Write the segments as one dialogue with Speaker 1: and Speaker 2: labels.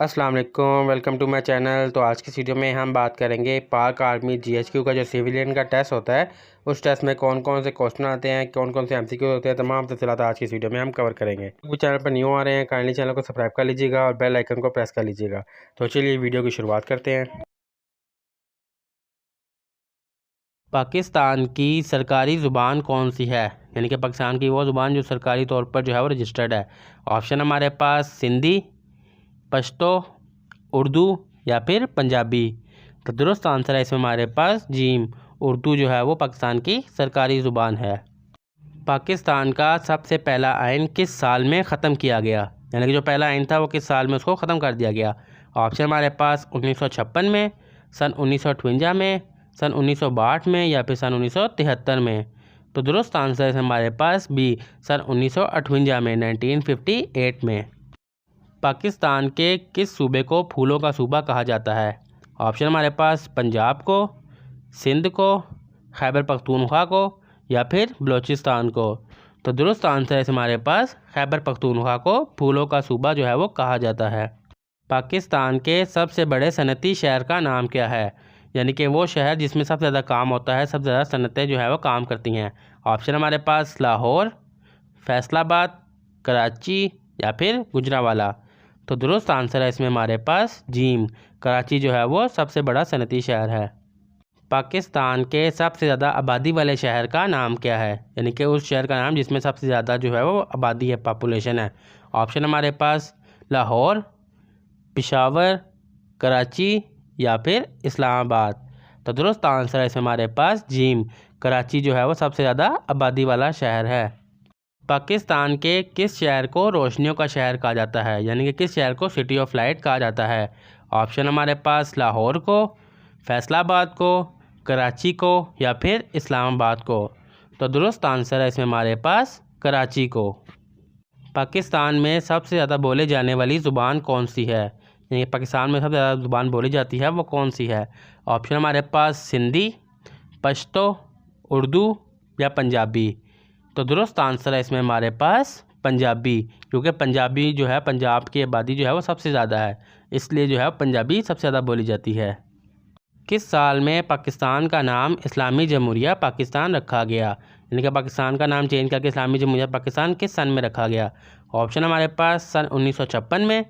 Speaker 1: अस्सलाम वालेकुम, welcome to my channel. तो आज की वीडियो में हम बात करेंगे पाक आर्मी जीएचक्यू का जो सिविलियन का टेस्ट होता है उस टेस्ट में कौन कौन से क्वेश्चन आते हैं, कौन कौन से एमसीक्यू होते हैं, तमाम तफसीलात आज की वीडियो में हम कवर करेंगे। वो चैनल पर न्यू आ रहे हैं, काइंडली चैनल को सब्सक्राइब कर लीजिएगा और बेल आइकन को प्रेस कर लीजिएगा। तो चलिए वीडियो की शुरुआत करते हैं। पाकिस्तान की सरकारी ज़ुबान कौन सी है, यानी कि पाकिस्तान की वो ज़ुबान जो सरकारी तौर पर जो है वो रजिस्टर्ड है। ऑप्शन हमारे पास सिंधी, पश्तो, उर्दू या फिर पंजाबी। तो दुरुस्त आंसर है इसमें हमारे पास जीम, उर्दू जो है वो पाकिस्तान की सरकारी ज़ुबान है। पाकिस्तान का सबसे पहला आइन किस साल में ख़त्म किया गया, यानी कि जो पहला आइन था वो किस साल में उसको ख़त्म कर दिया गया। ऑप्शन हमारे पास 1956 में, सन 1958 में, सन 1962 में या फिर सन 1973 में। तो दुरुस्त आंसर है हमारे पास बी, सन 1958 में, 1958 में। पाकिस्तान के किस सूबे को फूलों का सूबा कहा जाता है। ऑप्शन हमारे पास पंजाब को, सिंध को, खैबर पख्तूनख्वा को या फिर बलूचिस्तान को। तो दुरुस्त आंसर है हमारे पास खैबर पख्तूनख्वा को फूलों का सूबा जो है वो कहा जाता है। पाकिस्तान के सबसे बड़े सनती शहर का नाम क्या है, यानी कि वो शहर जिसमें सबसे ज़्यादा काम होता है, सबसे ज़्यादा सनतें जो है वो काम करती हैं। ऑप्शन हमारे पास लाहौर, फैसलाबाद, कराची या फिर गुजरांवाला। तो दुरुस्त आंसर है इसमें हमारे पास जीम, कराची जो है वो सबसे बड़ा सनती शहर है। पाकिस्तान के सबसे ज़्यादा आबादी वाले शहर का नाम क्या है, यानी कि उस शहर का नाम जिसमें सबसे ज़्यादा जो है वो आबादी है, पॉपुलेशन है। ऑप्शन हमारे पास लाहौर, पेशावर, कराची या फिर इस्लामाबाद। तो दुरुस्त आंसर है इसमें हमारे पास जीम, कराची जो है वो सबसे ज़्यादा आबादी वाला शहर है। पाकिस्तान के किस शहर को रोशनियों का शहर कहा जाता है, यानी कि किस शहर को सिटी ऑफ लाइट कहा जाता है। ऑप्शन हमारे पास लाहौर को, फैसलाबाद को, कराची को या फिर इस्लामाबाद को। तो दुरुस्त आंसर है इसमें हमारे पास कराची को। पाकिस्तान में सबसे ज़्यादा बोले जाने वाली ज़ुबान कौन सी है, यानी पाकिस्तान में सबसे ज़्यादा ज़ुबान बोली जाती है वो कौन सी है। ऑप्शन हमारे पास सिंधी, पश्तो, उर्दू या पंजाबी। तो दुरुस्त आंसर है इसमें हमारे पास पंजाबी, क्योंकि पंजाबी जो है, पंजाब की आबादी जो है वो सबसे ज़्यादा है, इसलिए जो है पंजाबी सबसे ज़्यादा बोली जाती है। किस साल में पाकिस्तान का नाम इस्लामी जमहूरिया पाकिस्तान रखा गया, यानी कि पाकिस्तान का नाम चेंज करके इस्लामी जमहूरिया पाकिस्तान किस सन में रखा गया। ऑप्शन हमारे पास सन 1956 में,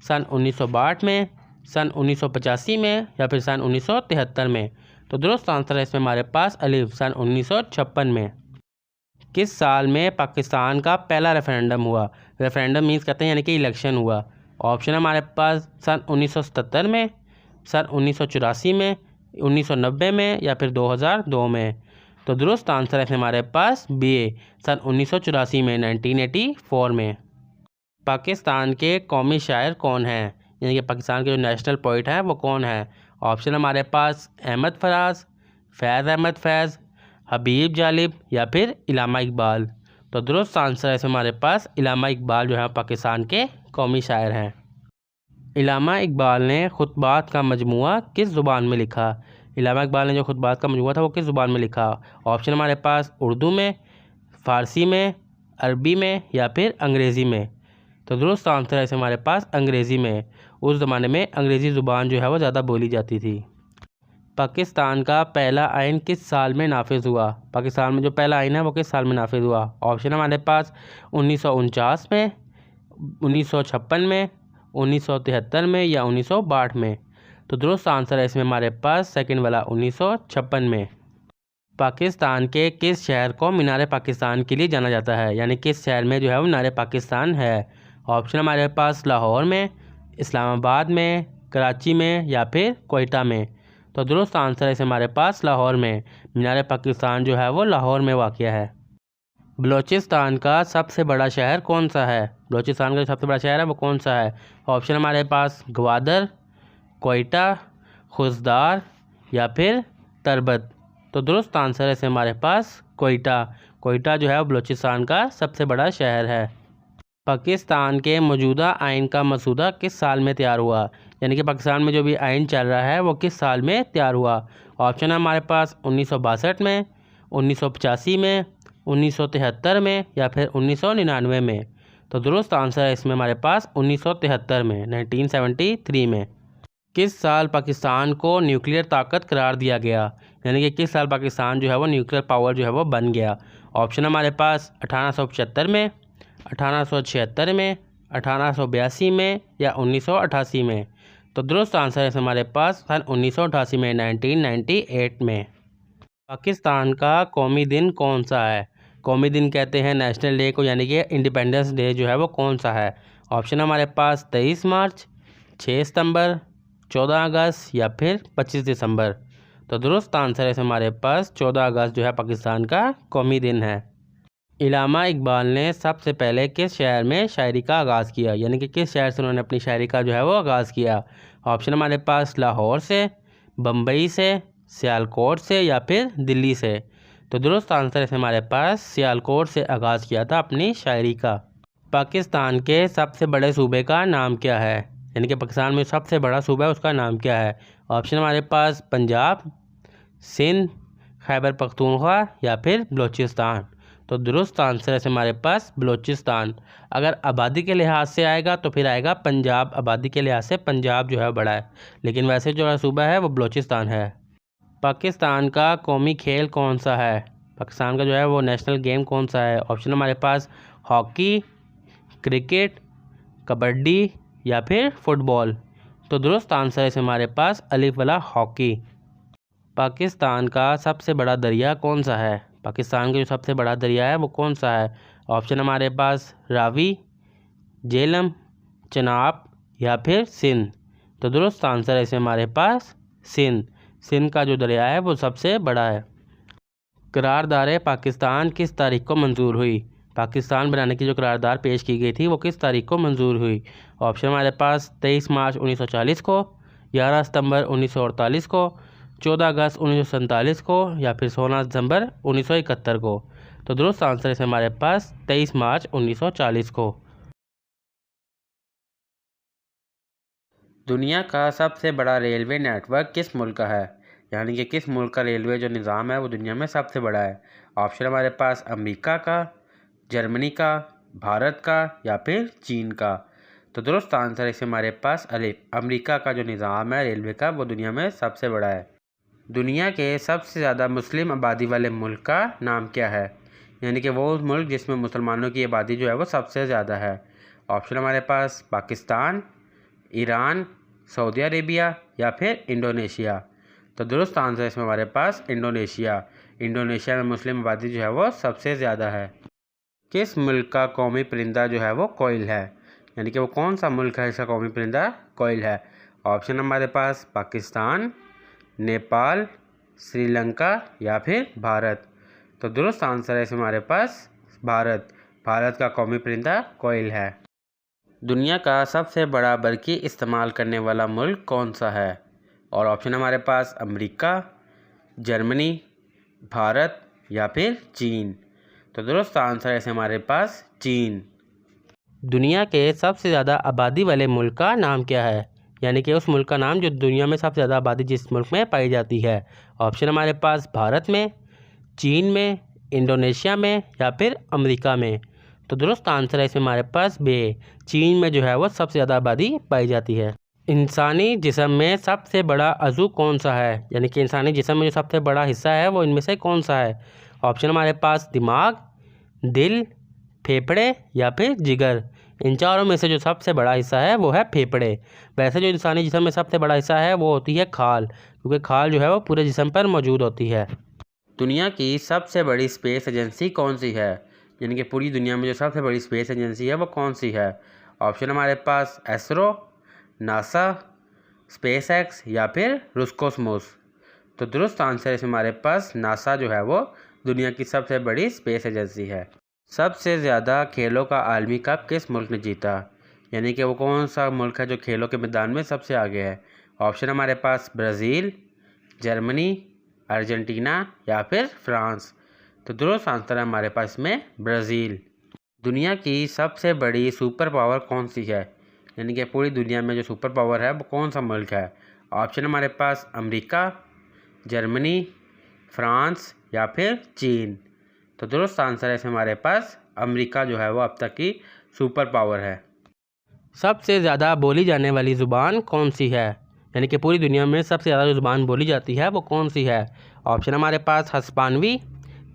Speaker 1: सन 1962 में, सन 1985 में या फिर सन 1973 में। तो दुरुस्त आंसर है इसमें हमारे पास अलिफ, सन 1956 में। किस साल में पाकिस्तान का पहला रेफरेंडम हुआ, रेफरेंडम मीन्स कहते हैं यानी कि इलेक्शन हुआ। ऑप्शन हमारे पास सन 1977 में, सन 1984 में, 1990 में या फिर 2002 में। तो दुरुस्त आंसर है हमारे पास बी, सन 1984 में, 1984 में। पाकिस्तान के कौमी शायर कौन हैं, यानी कि पाकिस्तान के जो नेशनल पोइट हैं वो कौन है। ऑप्शन हमारे पास अहमद फराज, फैज़ अहमद फैज़, हबीब जालिब या फिर इलामा इकबाल। तो दुरुस्त आंसर है इसमें हमारे पास इलामा इकबाल जो है पाकिस्तान के कौमी शायर हैं। इलामा इकबाल ने खुतबात का मजमुआ किस ज़ुबान में लिखा, इलामा इकबाल ने जो खुतबात का मजमुआ था वो किस ज़ुबान में लिखा। ऑप्शन हमारे पास उर्दू में, फ़ारसी में, अरबी में या फिर अंग्रेज़ी में। तो दुरुस्त आंसर है इसमें हमारे पास अंग्रेज़ी में, उस ज़माने में अंग्रेज़ी ज़ुबान जो है वो ज़्यादा बोली जाती थी। पाकिस्तान का पहला आइन किस साल में नाफिज हुआ, पाकिस्तान में जो पहला आइन है वो किस साल में नाफिज हुआ। ऑप्शन हमारे पास 1949 में, 1956 में, 1973 में या 1962 में। तो दुरुस्त आंसर है इसमें हमारे पास सेकंड वाला, 1956 में। पाकिस्तान के किस शहर को मीनार पाकिस्तान के लिए जाना जाता है, यानी किस शहर में जो है वो मीनार पाकिस्तान है। ऑप्शन हमारे पास लाहौर में, इस्लामाबाद में, कराची में या फिर कोयटा में। तो दुरुस्त आंसर है हमारे पास लाहौर में, मीनार पाकिस्तान जो है वो लाहौर में वाक़या है। बलूचिस्तान का सबसे बड़ा शहर कौन सा है, बलूचिस्तान का सबसे बड़ा शहर है वो कौन सा है। ऑप्शन हमारे पास ग्वादर, कोयटा, खुजदार या फिर तरबत। तो दुरुस्त आंसर है हमारे पास कोयटा, कोयटा जो है वो बलूचिस्तान का सबसे बड़ा शहर है। पाकिस्तान के मौजूदा आइन का मसूदा किस साल में तैयार हुआ, यानी कि पाकिस्तान में जो भी आइन चल रहा है वो किस साल में तैयार हुआ। ऑप्शन है हमारे पास 1962 में, 1985 में, 1973 में या फिर 1999 में। तो दुरुस्त आंसर है इसमें हमारे पास 1973 में, 1973 में। किस साल पाकिस्तान को न्यूक्लियर ताकत करार दिया गया, यानी कि किस साल पाकिस्तान जो है वो न्यूक्लियर पावर जो है वो बन गया। ऑप्शन हमारे पास 1875 में, 1876 में, 1882 में या 1988 में। तो दुरुस्त आंसर है हमारे पास सन 1988 में, 1998 में। पाकिस्तान का कौमी दिन कौन सा है? कौमी दिन कहते हैं नेशनल डे को, यानी कि इंडिपेंडेंस डे जो है वो कौन सा है। ऑप्शन हमारे पास 23 मार्च, 6 सितंबर, 14 अगस्त या फिर 25 दिसंबर। तो दुरुस्त आंसर है हमारे पास 14 अगस्त जो है पाकिस्तान का कौमी दिन है। इल्लामा इकबाल ने सबसे पहले किस शहर में शायरी का आगाज़ किया, यानी कि किस शहर से उन्होंने अपनी शायरी का जो है वो आगाज़ किया। ऑप्शन हमारे पास लाहौर से, बम्बई से, सियालकोट से या फिर दिल्ली से। तो दुरुस्त आंसर है हमारे पास सियालकोट से आगाज़ किया था अपनी शायरी का। पाकिस्तान के सबसे बड़े सूबे का नाम क्या है, यानी कि पाकिस्तान में सबसे बड़ा सूबा है उसका नाम क्या है। ऑप्शन हमारे पास पंजाब, सिंध, खैबर पख्तूनख्वा या फिर बलूचिस्तान। तो दुरुस्त आंसर है हमारे पास बलूचिस्तान। अगर आबादी के लिहाज से आएगा तो फिर आएगा पंजाब, आबादी के लिहाज से पंजाब जो है बड़ा है, लेकिन वैसे जो सूबा है वो बलूचिस्तान है। पाकिस्तान का कौमी खेल कौन सा है, पाकिस्तान का जो है वो नेशनल गेम कौन सा है। ऑप्शन हमारे पास हॉकी, क्रिकेट, कबड्डी या फिर फुटबॉल। तो दुरुस्त आंसर है हमारे पास अलिफ वाला हॉकी। पाकिस्तान का सबसे बड़ा दरिया कौन सा है, पाकिस्तान का जो सबसे बड़ा दरिया है वो कौन सा है। ऑप्शन हमारे पास रावी, झेलम, चनाब या फिर सिंध। तो दुरुस्त आंसर है हमारे पास सिंध। सिंध का जो दरिया है वो सबसे बड़ा है। करारदाद पाकिस्तान किस तारीख को मंजूर हुई, पाकिस्तान बनाने की जो करारदाद पेश की गई थी वो किस तारीख को मंजूर हुई। ऑप्शन हमारे पास 23 मार्च 1940 को, 11 सितंबर 1948 को, 14 अगस्त 1947 को या फिर 16 दिसंबर 1971 को। तो दुरुस्त आंसर है हमारे पास 23 मार्च 1940 को। दुनिया का सबसे बड़ा रेलवे नेटवर्क किस मुल्क का है, यानी कि किस मुल्क का रेलवे जो निज़ाम है वो दुनिया में सबसे बड़ा है। ऑप्शन हमारे पास अमेरिका का, जर्मनी का, भारत का या फिर चीन का। तो दुरुस्त आंसर है हमारे पास अमेरिका का जो निज़ाम है रेलवे का वो दुनिया में सबसे बड़ा है। दुनिया के सबसे ज़्यादा मुस्लिम आबादी वाले मुल्क का नाम क्या है, यानी कि वो मुल्क जिसमें मुसलमानों की आबादी जो है वो सबसे ज़्यादा है। ऑप्शन हमारे पास पाकिस्तान, ईरान, सऊदी अरेबिया या फिर इंडोनेशिया। तो दुरुस्त आंसर है इसमें हमारे पास इंडोनेशिया। इंडोनेशिया में मुस्लिम आबादी जो है वो सबसे ज़्यादा है। किस मुल्क का कौमी परिंदा जो है वो कोयल है, यानी कि वो कौन सा मुल्क है इसका कौमी परिंदा कोयल है। ऑप्शन हमारे पास पाकिस्तान, नेपाल, श्रीलंका या फिर भारत। तो दुरुस्त आंसर है इसमें हमारे पास भारत। भारत का कौमी परिंदा कोयल है। दुनिया का सबसे बड़ा बरकी इस्तेमाल करने वाला मुल्क कौन सा है, और ऑप्शन हमारे पास अमेरिका, जर्मनी, भारत या फिर चीन। तो दुरुस्त आंसर है हमारे पास चीन। दुनिया के सबसे ज़्यादा आबादी वाले मुल्क का नाम क्या है, यानी कि उस मुल्क का नाम जो दुनिया में सबसे ज़्यादा आबादी जिस मुल्क में पाई जाती है। ऑप्शन हमारे पास भारत में, चीन में, इंडोनेशिया में या फिर अमेरिका में। तो दुरुस्त आंसर है इसमें हमारे पास चीन में जो है वो सबसे ज़्यादा आबादी पाई जाती है। इंसानी जिस्म में सबसे बड़ा अज़ू कौन सा है, यानी कि इंसानी जिस्म में जो सबसे बड़ा हिस्सा है वो इनमें से कौन सा है। ऑप्शन हमारे पास दिमाग, दिल, फेफड़े या फिर जिगर। इन चारों में से जो सबसे बड़ा हिस्सा है वो है फेफड़े। वैसे जो इंसानी जिस्म में सबसे बड़ा हिस्सा है वो होती है खाल, क्योंकि खाल जो है वो पूरे जिस्म पर मौजूद होती है। दुनिया की सबसे बड़ी स्पेस एजेंसी कौन सी है, यानी कि पूरी दुनिया में जो सबसे बड़ी स्पेस एजेंसी है वो कौन सी है। ऑप्शन हमारे पास एसरो, नासा, स्पेस एक्स या फिर रोस्कोसमोस। तो दुरुस्त आंसर है हमारे पास नासा जो है वो दुनिया की सबसे बड़ी स्पेस एजेंसी है। सबसे ज़्यादा खेलों का आलमी कप किस मुल्क ने जीता, यानी कि वो कौन सा मुल्क है जो खेलों के मैदान में सबसे आगे है। ऑप्शन हमारे पास ब्राज़ील, जर्मनी, अर्जेंटीना या फिर फ्रांस। तो दुरुस्त आंसर है हमारे पास में ब्राज़ील। दुनिया की सबसे बड़ी सुपर पावर कौन सी है, यानी कि पूरी दुनिया में जो सुपर पावर है वो कौन सा मुल्क है। ऑप्शन हमारे पास अमेरिका, जर्मनी, फ्रांस या फिर चीन। तो दुरुस्त आंसर है हमारे पास अमेरिका जो है वो अब तक की सुपर पावर है। सबसे ज़्यादा बोली जाने वाली ज़ुबान कौन सी है, यानी कि पूरी दुनिया में सबसे ज़्यादा जो ज़ुबान बोली जाती है वो कौन सी है। ऑप्शन हमारे पास हस्पानवी,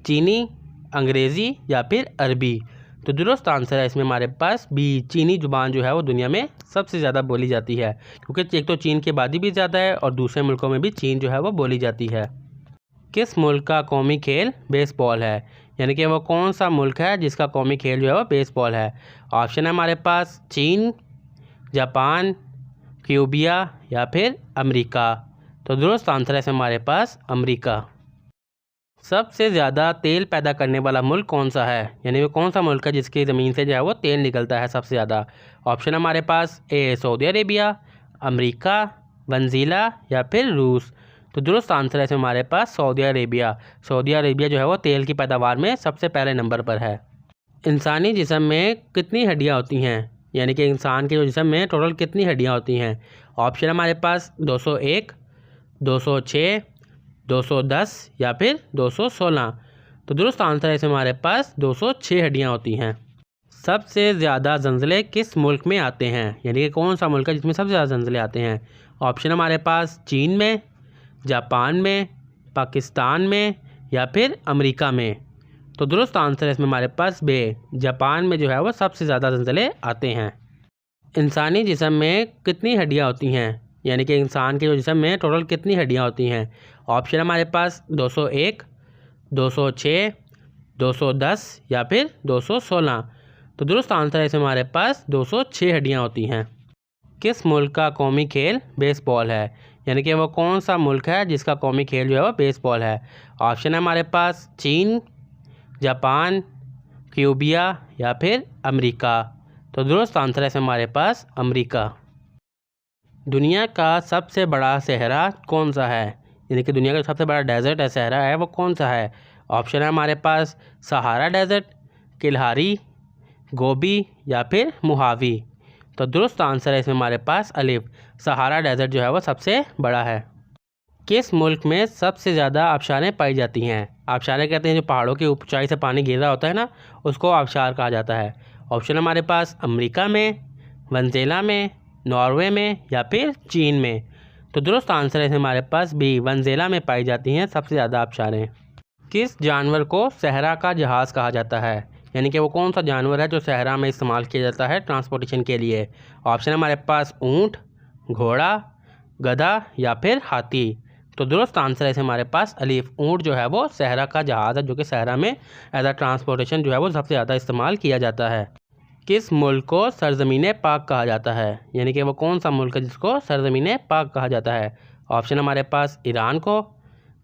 Speaker 1: चीनी, अंग्रेज़ी या फिर अरबी। तो दुरुस्त आंसर है इसमें हमारे पास बी, चीनी ज़ुबान जो है वो दुनिया में सबसे ज़्यादा बोली जाती है, क्योंकि एक तो चीन की आबादी भी ज़्यादा है और दूसरे मुल्कों में भी चीन जो है वो बोली जाती है। किस मुल्क का कौमी खेल बेसबॉल है, यानी कि वो कौन सा मुल्क है जिसका कौमी खेल जो है वो बेसबॉल है। ऑप्शन है हमारे पास चीन, जापान, क्यूबिया या फिर अमेरिका। तो दुरुस्त आंसर है इसमें हमारे पास अमेरिका। सबसे ज़्यादा तेल पैदा करने वाला मुल्क कौन सा है, यानी वो कौन सा मुल्क है जिसकी ज़मीन से जो है वो तेल निकलता है सबसे ज़्यादा। ऑप्शन हमारे पास ए सऊदी अरेबिया, अमेरिका, वेनेज़ुएला या फिर रूस। तो दुरुस्त आंसर है इसमें हमारे पास सऊदी अरेबिया। सऊदी अरेबिया जो है वो तेल की पैदावार में सबसे पहले नंबर पर है। इंसानी जिस्म में कितनी हड्डियाँ होती हैं, यानी कि इंसान के जिस्म में टोटल कितनी हड्डियाँ होती हैं। ऑप्शन हमारे पास 201, 206, 210 या फिर 216। तो दुरुस्त आंसर है इसमें हमारे पास 206 हड्डियाँ होती हैं। सबसे ज़्यादा ज़लज़ले किस मुल्क में आते हैं, यानी कि कौन सा मुल्क है जिसमें सबसे ज़्यादा ज़लज़ले आते हैं। ऑप्शन हमारे पास चीन में, जापान में, पाकिस्तान में या फिर अमेरिका में। तो दुरुस्त आंसर है इसमें हमारे पास बे, जापान में जो है वो सबसे ज़्यादा ज़लज़ले आते हैं। इंसानी जिस्म में कितनी हड्डियाँ होती हैं, यानी कि इंसान के जिस्म में टोटल कितनी हड्डियाँ होती हैं। ऑप्शन हमारे पास 201, 206, 210 या फिर 216। तो दुरुस्त आंसर है इसमें हमारे पास 206 हड्डियाँ होती हैं। किस मुल्क का कौमी खेल बेसबॉल है, यानी कि वो कौन सा मुल्क है जिसका कौमी खेल जो है वो बेसबॉल है। ऑप्शन है हमारे पास चीन, जापान, क्यूबिया या फिर अमेरिका। तो दुरुस्त आंसर है इसमें हमारे पास अमेरिका। दुनिया का सबसे बड़ा सहरा कौन सा है, यानी कि दुनिया का सबसे बड़ा डेजर्ट है, सहरा है, वो कौन सा है। ऑप्शन है हमारे पास सहारा डेजर्ट, किलहारी, गोबी या फिर मोहावी। तो दुरुस्त आंसर है इसमें हमारे पास अलिफ, सहारा डेजर्ट जो है वो सबसे बड़ा है। किस मुल्क में सबसे ज़्यादा आबशारें पाई जाती हैं। आबशारें कहते हैं जो पहाड़ों की ऊंचाई से पानी गिर रहा होता है ना, उसको आबशार कहा जाता है। ऑप्शन हमारे पास अमेरिका में, वेनेज़ुएला में, नॉर्वे में या फिर चीन में। तो दुरुस्त आंसर है हमारे पास बी, वेनेज़ुएला में पाई जाती हैं सबसे ज़्यादा आबशारें। किस जानवर को सहरा का जहाज़ कहा जाता है, यानी कि वो कौन सा जानवर है जो सहरा में इस्तेमाल किया जाता है ट्रांसपोर्टेशन के लिए। ऑप्शन हमारे पास ऊँट, घोड़ा, गधा या फिर हाथी। तो दुरुस्त आंसर है हमारे पास अलीफ, ऊँट जो है वो सहरा का जहाज़ है जो कि सहरा में एज अ ट्रांसपोर्टेशन जो है वो सबसे ज़्यादा इस्तेमाल किया जाता है। किस मुल्क को सरज़मीन पाक कहा जाता है, यानी कि वो कौन सा मुल्क है जिसको सरज़मीन पाक कहा जाता है। ऑप्शन हमारे पास ईरान को,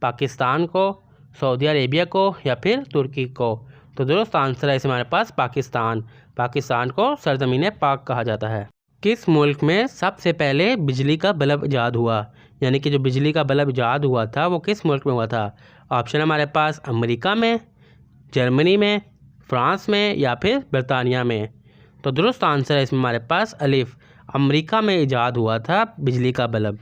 Speaker 1: पाकिस्तान को, सऊदी अरेबिया को या फिर तुर्की को। तो दुरुस्त आंसर है हमारे पास पाकिस्तान, पाकिस्तान को सरज़मीन पाक कहा जाता है। किस मुल्क में सबसे पहले बिजली का बल्ब ईजाद हुआ, यानी कि जो बिजली का बल्ब ईजाद हुआ था वो किस मुल्क में हुआ था। ऑप्शन हमारे पास अमेरिका में, जर्मनी में, फ्रांस में या फिर बरतानिया में। तो दुरुस्त आंसर है इसमें हमारे पास अलिफ, अमेरिका में ईजाद हुआ था बिजली का बल्ब।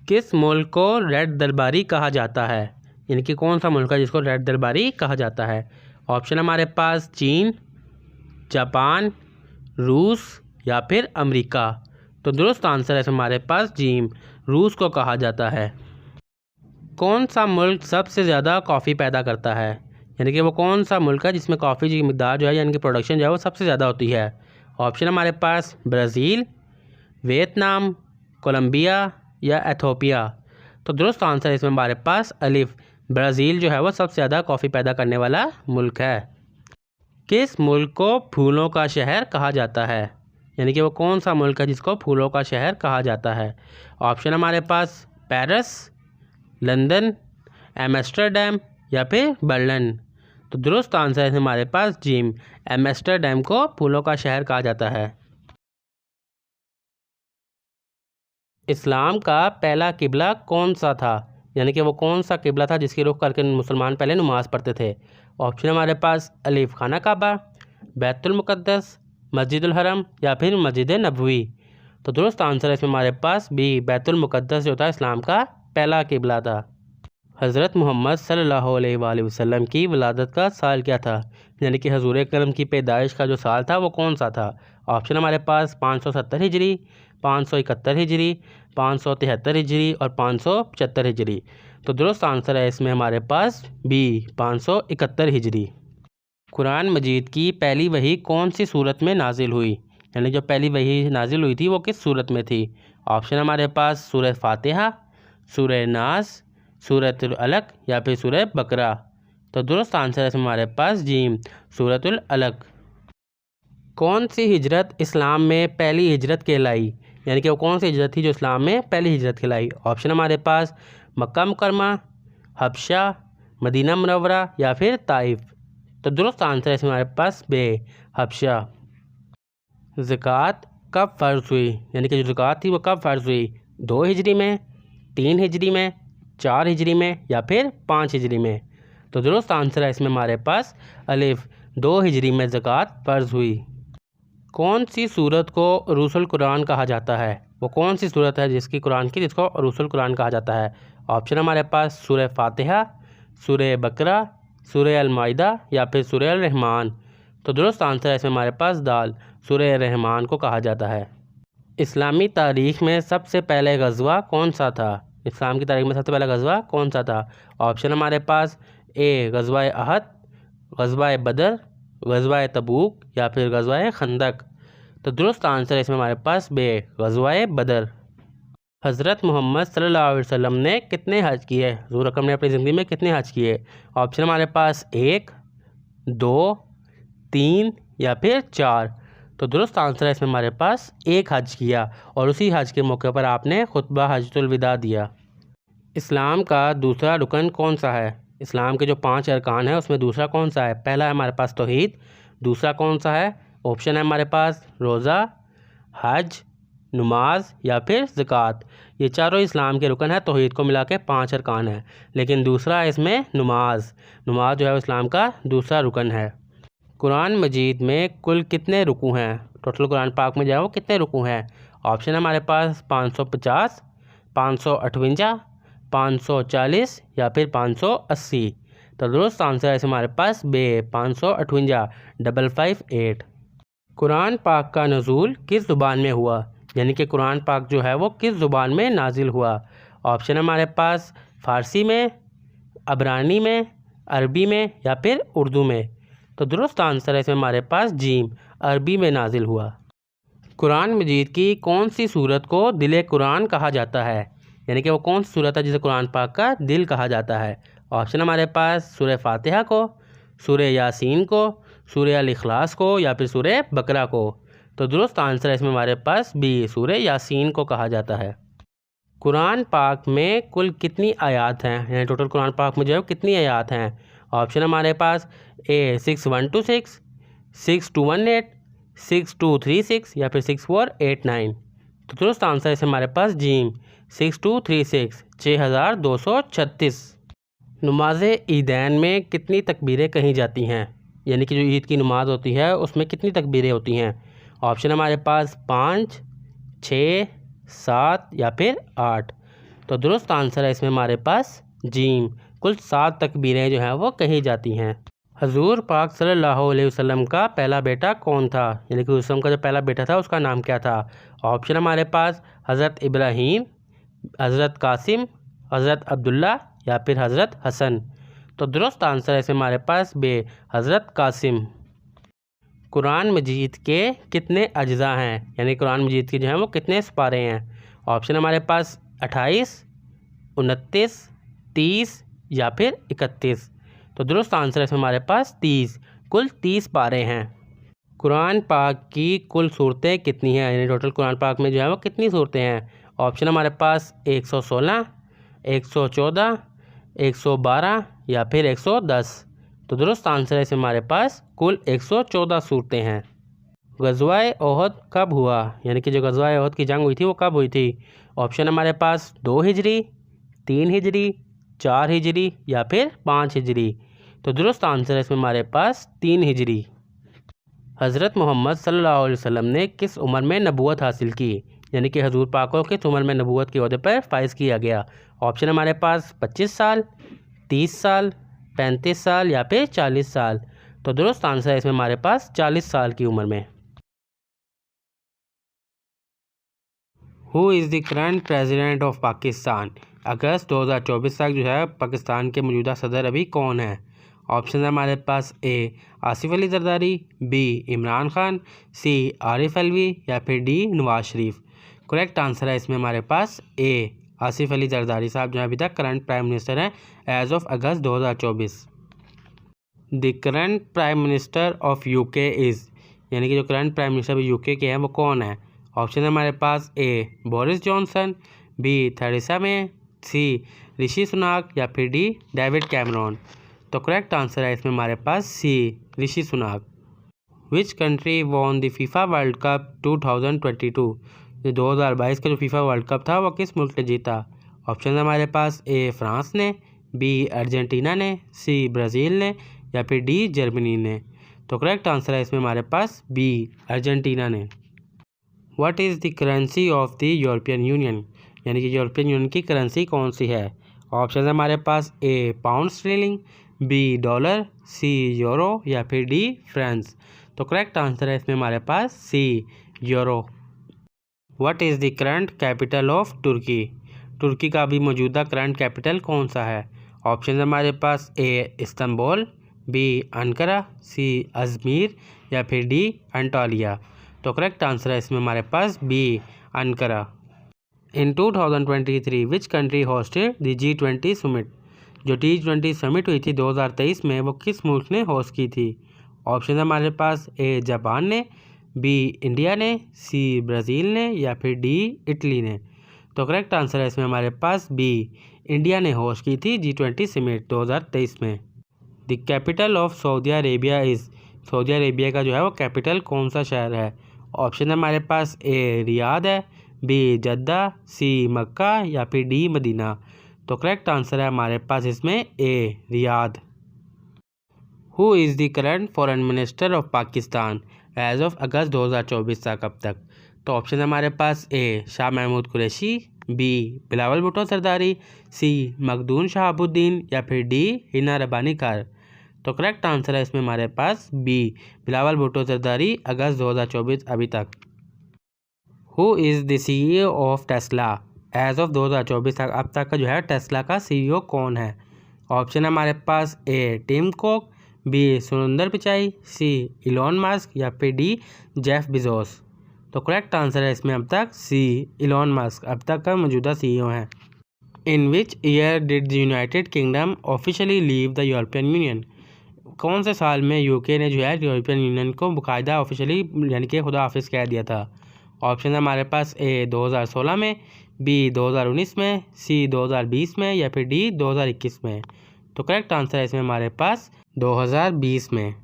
Speaker 1: किस मुल्क को रेड दरबारी कहा जाता है, यानी कि कौन सा मुल्क है जिसको रेड दरबारी कहा जाता है। ऑप्शन हमारे पास चीन, जापान, रूस या फिर अमेरिका। तो दुरुस्त आंसर है हमारे पास जीम, रूस को कहा जाता है। कौन सा मुल्क सबसे ज़्यादा कॉफ़ी पैदा करता है, यानी कि वो कौन सा मुल्क है जिसमें कॉफ़ी की मिकदार जो है यानी कि प्रोडक्शन जो है वो सबसे ज़्यादा होती है। ऑप्शन हमारे पास ब्राज़ील, वियतनाम, कोलंबिया या एथोपिया। तो दुरुस्त आंसर है इसमें हमारे पास अलिफ, ब्राज़ील जो है वो सबसे ज़्यादा कॉफ़ी पैदा करने वाला मुल्क है। किस मुल्क को फूलों का शहर कहा जाता है, यानी कि वो कौन सा मुल्क है जिसको फूलों का शहर कहा जाता है। ऑप्शन हमारे पास पेरिस, लंदन, एम्स्टर्डम या फिर बर्लिन। तो दुरुस्त आंसर है हमारे पास जीम, एम्स्टर्डम को फूलों का शहर कहा जाता है। इस्लाम का पहला किबला कौन सा था, यानी कि वो कौन सा किबला था जिसकी रुख करके मुसलमान पहले नमाज़ पढ़ते थे। ऑप्शन हमारे पास अलीफ खाना काबा, बैतुल मुक़द्दस, मस्जिदुल हरम या फिर मस्जिद नबवी। तो दुरुस्त आंसर है इसमें हमारे पास बी, बैतुल मुक़द्दस जो था इस्लाम का पहला किबला था। हज़रत मोहम्मद सल्लल्लाहु अलैहि वसल्लम की विलादत का साल क्या था, यानी कि हजूर अकरम की पैदाइश का जो साल था वो कौन सा था? ऑप्शन हमारे पास 570 हिजरी, 571 हिजरी, 573 हिजरी और 575 हिजरी। तो दुरुस्त आंसर है इसमें हमारे पास बी 571 हिजरी। कुरान मजीद की पहली वही कौन सी सूरत में नाजिल हुई? यानी जो पहली वही नाजिल हुई थी वो किस सूरत में थी? ऑप्शन हमारे पास सूरह फातिहा, सूरह नास, सूरतुल अलक या फिर सूरह बकरा। तो दुरुस्त आंसर है हमारे पास जीम सूरतुल अलक। कौन सी हिजरत इस्लाम में पहली हिजरत कहलाई? यानी कि वो कौन सी हिजरत थी जो इस्लाम में पहली हिजरत कहलाई? ऑप्शन हमारे पास मक्का मुकरमा, हबशा, मदीना मुनव्वरा या फिर ताइफ। तो दुरुस्त आंसर है हमारे पास बे हबशा। ज़कात कब फ़र्ज़ हुई? यानी कि जो ज़कात थी वो कब फ़र्ज़ हुई? 2 हिजरी में, 3 हिजरी में, 4 हिजरी में या फिर 5 हिजरी में। तो दुरुस्त आंसर है इसमें हमारे पास अलिफ 2 हिजरी में ज़कात फ़र्ज़ हुई। कौन सी सूरत को उरूसुल कुरान कहा जाता है? वो कौन सी सूरत है जिसकी कुरान की जिसको उरूसुल कुरान कहा जाता है? ऑप्शन हमारे पास सूरह फातिहा, सूरह बकरा, सूरह अल माइदा या फिर सूरह अल रहमान। तो दुरुस्त आंसर है इसमें हमारे पास दाल सूरह रहमान को कहा जाता है। इस्लामी तारीख़ में सबसे पहले गज़वा कौन सा था? इस्लाम की तारीख़ में सबसे पहला गज़वा कौन सा था? ऑप्शन हमारे पास ए गज़वा अहद, गज़वा बदर, गज़वा तबूक या फिर गज़वा खंदक। तो दुरुस्त आंसर है इसमें हमारे पास बे गज़वा बदर। हज़रत मोहम्मद सल्लल्लाहु अलैहि वसल्लम ने कितने हज किए? हुज़ूर अकरम ने अपनी ज़िंदगी में कितने हज किए? ऑप्शन हमारे पास 1, 2, 3 या फिर 4। तो दुरुस्त आंसर है इसमें हमारे पास 1 हज किया और उसी हज के मौके पर आपने खुतबा हज्जतुल विदा दिया। इस्लाम का दूसरा रुकन कौन सा है? इस्लाम के जो 5 अरकान हैं उसमें दूसरा कौन सा है? पहला है हमारे पास तौहीद, दूसरा कौन सा है? ऑप्शन है हमारे पास रोज़ा, हज, नमाज या फिर ज़कात। ये चारों इस्लाम के रुकन है, तौहीद को मिला के 5 अरकान है, लेकिन दूसरा है इसमें नमाज। नमाज जो है इस्लाम का दूसरा रुकन है। कुरान मजीद में कुल कितने रुकू हैं? टोटल कुरान पाक में जो है वो कितने रुकू हैं? ऑप्शन हमारे पास 550, 558, 540 या फिर 580। तो दुरुस्त आंसर है हमारे पास बे 558 558। कुरान पाक का नज़ूल किस ज़ुबान में हुआ? यानी कि कुरान पाक जो है वो किस ज़ुबान में नाजिल हुआ? ऑप्शन हमारे पास फ़ारसी में, अबरानी में, अरबी में या फिर उर्दू में। तो दुरुस्त आंसर है इसमें हमारे पास जीम अरबी में नाजिल हुआ। कुरान मजीद की कौन सी सूरत को दिल कुरान कहा जाता है? यानी कि वो कौन सी सूरत है जिसे कुरान पाक का दिल कहा जाता है? ऑप्शन हमारे पास सूरह फातिहा को, सूरह यासीन को, सूरह अल इखलास को या फिर सूरह बकरा को। तो दुरुस्त आंसर है इसमें हमारे पास बी सूरह यासीन को कहा जाता है। कुरान पाक में कुल कितनी आयात हैं? यानी टोटल कुरान पाक में जो है कितनी आयात हैं? ऑप्शन हमारे पास ए 6126, 6218, 6236 या फिर 6489। तो दुरुस्त आंसर है हमारे पास जीम 6236 6236। नमाज ईदैन में कितनी तकबीरें कही जाती हैं? यानी कि जो ईद की नमाज होती है उसमें कितनी तकबीरें होती हैं? ऑप्शन हमारे पास 5, 6, 7 या फिर 8। तो दुरुस्त आंसर है इसमें हमारे पास जीम कुल 7 तकबीरें जो हैं वो कही जाती हैं। हजूर पाक सल्लल्लाहु अलैहि वसल्लम का पहला बेटा कौन था? यानी कि हुज़ूर का जो पहला बेटा था उसका नाम क्या था? ऑप्शन हमारे पास हज़रत इब्राहीम, हज़रत कासिम, हज़रत अब्दुल्ला या फिर हज़रत हसन। तो दुरुस्त आंसर है इसमें हमारे पास बे हज़रत कासिम। कुरान मजीद के कितने अज्ज़ा हैं? यानी कुरान मजीद के जो हैं वो कितने सिपारे हैं? ऑप्शन हमारे पास 28, 29, 30 या फिर 31। तो दुरुस्त आंसर है इसमें हमारे पास 30, कुल 30 पारे हैं। कुरान पाक की कुल सूरतें कितनी हैं? यानी टोटल कुरान पाक में जो है वो कितनी सूरतें हैं? ऑप्शन हमारे पास 116, 114, 112 या फिर 110। तो दुरुस्त आंसर है इसमें हमारे पास कुल 114 सूरतें हैं। गज़वाए ओहद कब हुआ? यानी कि जो गज़वाए ओहद की जंग हुई थी वो कब हुई थी? ऑप्शन हमारे पास 2 हिजरी, 3 हिजरी, 4 हिजरी या फिर 5 हिजरी। तो दुरुस्त आंसर है इसमें हमारे पास 3 हिजरी। हज़रत मोहम्मद सल्लल्लाहु अलैहि वसल्लम ने किस उम्र में नबूवत हासिल की? यानी कि हजूर पाक को किस उम्र में नबूवत के ओहदे पर फ़ाइज़ किया गया? ऑप्शन हमारे पास 25 साल, 30 साल, 35 साल या फिर 40 साल। तो दुरुस्त आंसर है इसमें हमारे पास 40 साल की उम्र में। Who is the current president of Pakistan? अगस्त 2024 तक जो है पाकिस्तान के मौजूदा सदर अभी कौन है? ऑप्शन है हमारे पास ए आसिफ अली जरदारी, बी इमरान खान, सी आरिफ अलवी या फिर D Nawaz Sharif. Correct answer है इसमें हमारे पास ए आसिफ अली जरदारी साहब जो अभी तक करंट प्राइम मिनिस्टर हैं as of August 2024। The current prime minister of UK is, यानी कि जो करंट प्राइम मिनिस्टर यूके के हैं वो कौन है? ऑप्शन है हमारे पास A Boris Johnson, B Theresa May, C Rishi Sunak या फिर डी डेविड कैमरॉन। तो करेक्ट आंसर है इसमें हमारे पास C Rishi Sunak. Which country won the FIFA World Cup 2022? जो 2022 का जो फीफा वर्ल्ड कप था वो किस मुल्क ने जीता? ऑप्शन है हमारे पास ए फ्रांस ने, बी अर्जेंटीना ने, सी ब्राज़ील ने या फिर डी जर्मनी ने। तो करेक्ट आंसर है इसमें हमारे पास बी अर्जेंटीना ने। What is the currency of the European union? यानी कि यूरोपियन यूनियन की करेंसी कौन सी है? ऑप्शन है हमारे पास A pound sterling, B dollar, C euro या फिर डी फ्रांस। तो करेक्ट आंसर है इसमें हमारे पास C euro. What is the current capital of Turkey? तुर्की का अभी मौजूदा करंट कैपिटल कौन सा है? ऑप्शन है हमारे पास A Istanbul, B Ankara, C Izmir या फिर डी अंटालिया। तो करेक्ट आंसर है इसमें हमारे पास B Ankara. In 2023 which country hosted the G20 summit? जो G20 समिट हुई थी 2023 में वो किस मुल्क ने होस्ट की थी? ऑप्शन है हमारे पास ए जापान ने, बी इंडिया ने, सी ब्राज़ील ने या फिर डी इटली ने। तो करेक्ट आंसर है इसमें हमारे पास बी इंडिया ने होस्ट की थी G20 समिट 2023 में। The capital of Saudi Arabia is, Saudi Arabia का जो है वो कैपिटल कौन सा शहर है? ऑप्शन है हमारे पास ए रियाद है, बी जद्दा, सी मक्का या फिर डी मदीना। तो करेक्ट आंसर है हमारे पास इसमें A Riyadh. Who is the current foreign minister of Pakistan as of August 2024 तक अब तक? तो ऑप्शन है हमारे पास A Shah Mahmood Qureshi, B Bilawal Bhutto Zardari, C Makhdoom Shahabuddin या फिर डी हिना रब्बानी खार। तो करेक्ट आंसर है इसमें हमारे पास बी बिलावल भुट्टो सरदारी अगस्त 2024 अभी तक। Who is the CEO of Tesla as of 2024 तक अब तक का जो है टेस्ला का CEO कौन है? ऑप्शन है हमारे पास A Tim Cook, B Surendra Pichai, C Elon Musk या फिर डी जेफ बेजोस। तो करेक्ट आंसर है इसमें अब तक सी इलॉन मस्क अब तक का मौजूदा CEO है। In which year did the United Kingdom officially leave the European Union? कौन से साल में यूके ने जो है यूरोपियन यूनियन को बाकायदा ऑफिशियली यानी कि खुदा हाफिज़ कह दिया था? ऑप्शन है हमारे पास ए 2016 में, बी 2019 में, सी 2020 में या फिर डी 2021 में। तो करेक्ट आंसर है इसमें हमारे पास 2020 में।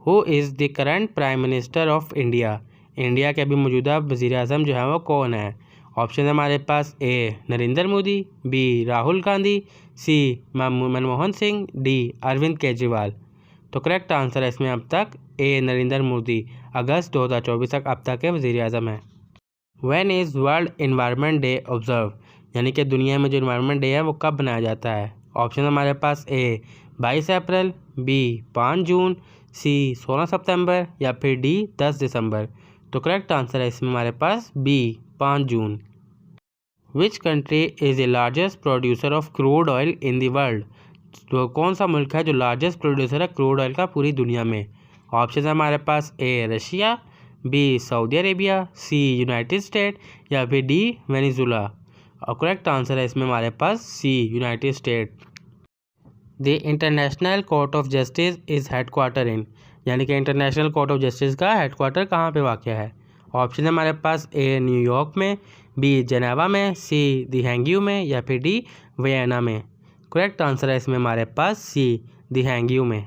Speaker 1: Who is the current prime minister of India? India के अभी मौजूदा वज़ीर आज़म जो है वो कौन है? ऑप्शन है हमारे पास ए नरेंद्र मोदी, बी राहुल गांधी, सी मनमोहन सिंह, डी अरविंद केजरीवाल। तो करेक्ट आंसर है इसमें अब तक ए नरेंद्र मोदी अगस्त 2024 तक अब तक के वज़ीर आज़म है। When is world environment day observe? यानी कि दुनिया में जो इन्वायरमेंट डे है वो कब बनाया जाता है? ऑप्शन हमारे पास ए 22 अप्रैल, बी 5 जून, सी 16 सितंबर या फिर डी 10 दिसंबर। तो करेक्ट आंसर है इसमें हमारे पास बी 5 जून। Which country is the largest producer of crude oil in the world? तो कौन सा मुल्क है जो लार्जेस्ट प्रोड्यूसर है क्रूड ऑयल का पूरी दुनिया में? ऑप्शन है हमारे पास A Russia, B Saudi Arabia, C United State या फिर डी वेनेजुला। और करेक्ट आंसर है इसमें हमारे पास C United State. The International Court of Justice is headquarter in? यानी कि इंटरनेशनल कोर्ट ऑफ जस्टिस का हेडक्वार्टर कहाँ पे वाक़या है? ऑप्शन है हमारे पास ए न्यूयॉर्क में, बी जेनेवा में, सी द हैंग में या फिर डी वियना में। करेक्ट आंसर है इसमें हमारे पास सी द हैंग में।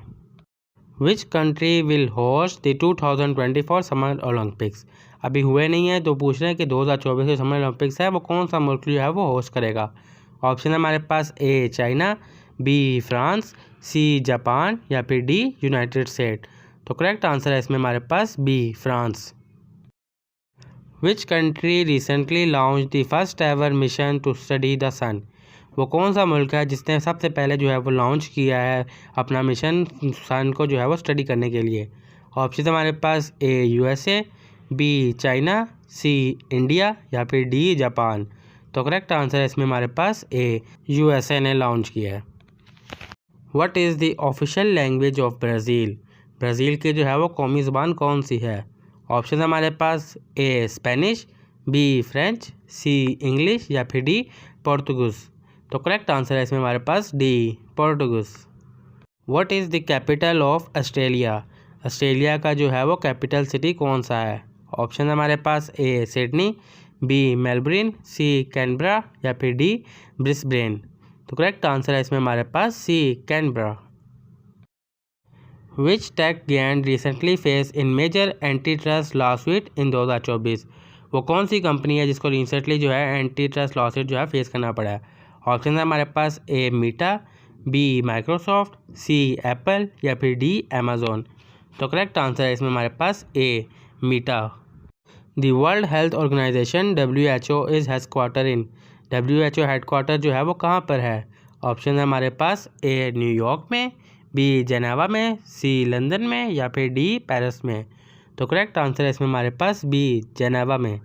Speaker 1: Which country will host the 2024 summer Olympics? अभी हुए नहीं है तो पूछ रहे हैं कि 2024 के समर ओलंपिक्स है वो कौन सा मुल्क जो है वो होस्ट करेगा? ऑप्शन है हमारे पास A China, B France, C Japan या फिर डी यूनाइटेड स्टेट। तो करेक्ट आंसर है इसमें हमारे पास B France. Which country recently launch the first ever mission to study the sun? वो कौन सा मुल्क है जिसने सबसे पहले जो है वो लॉन्च किया है अपना मिशन सन को जो है वो स्टडी करने के लिए? ऑप्शन हमारे पास ए USA, बी चाइना, सी इंडिया या फिर डी जापान। तो करेक्ट आंसर है इसमें हमारे पास ए USA ने लॉन्च किया है। What is the official language of Brazil? Brazil की जो है वो कौमी ज़ुबान कौन सी है? ऑप्शन हमारे पास A Spanish, B French, C English या फिर डी पोर्तुगीज़। तो करेक्ट आंसर है इसमें हमारे पास D Portuguese. What is the capital of Australia? Australia का जो है वो कैपिटल सिटी कौन सा है? ऑप्शन हमारे पास A Sydney, B Melbourne, C Canberra या फिर डी ब्रिस्बेन। तो करेक्ट आंसर है इसमें हमारे पास C Canberra. Which tech giant recently face in major anti trust lawsuit in 2024? वो कौन सी कंपनी है जिसको रिसेंटली जो है एंटी ट्रस्ट लॉसूट जो है फेस करना पड़ा है? ऑप्शन है हमारे पास A Meta, B Microsoft, C Apple या फिर डी अमेजोन। तो करेक्ट आंसर है इसमें हमारे पास A Meta. The world health organization WHO is headquarter in? WHO headquarter जो है वो कहाँ पर है? ऑप्शन है हमारे पास ए न्यूयॉर्क में, बी जेनेवा में, सी लंदन में या फिर डी पेरिस में। तो करेक्ट आंसर है इसमें हमारे पास बी जेनेवा में।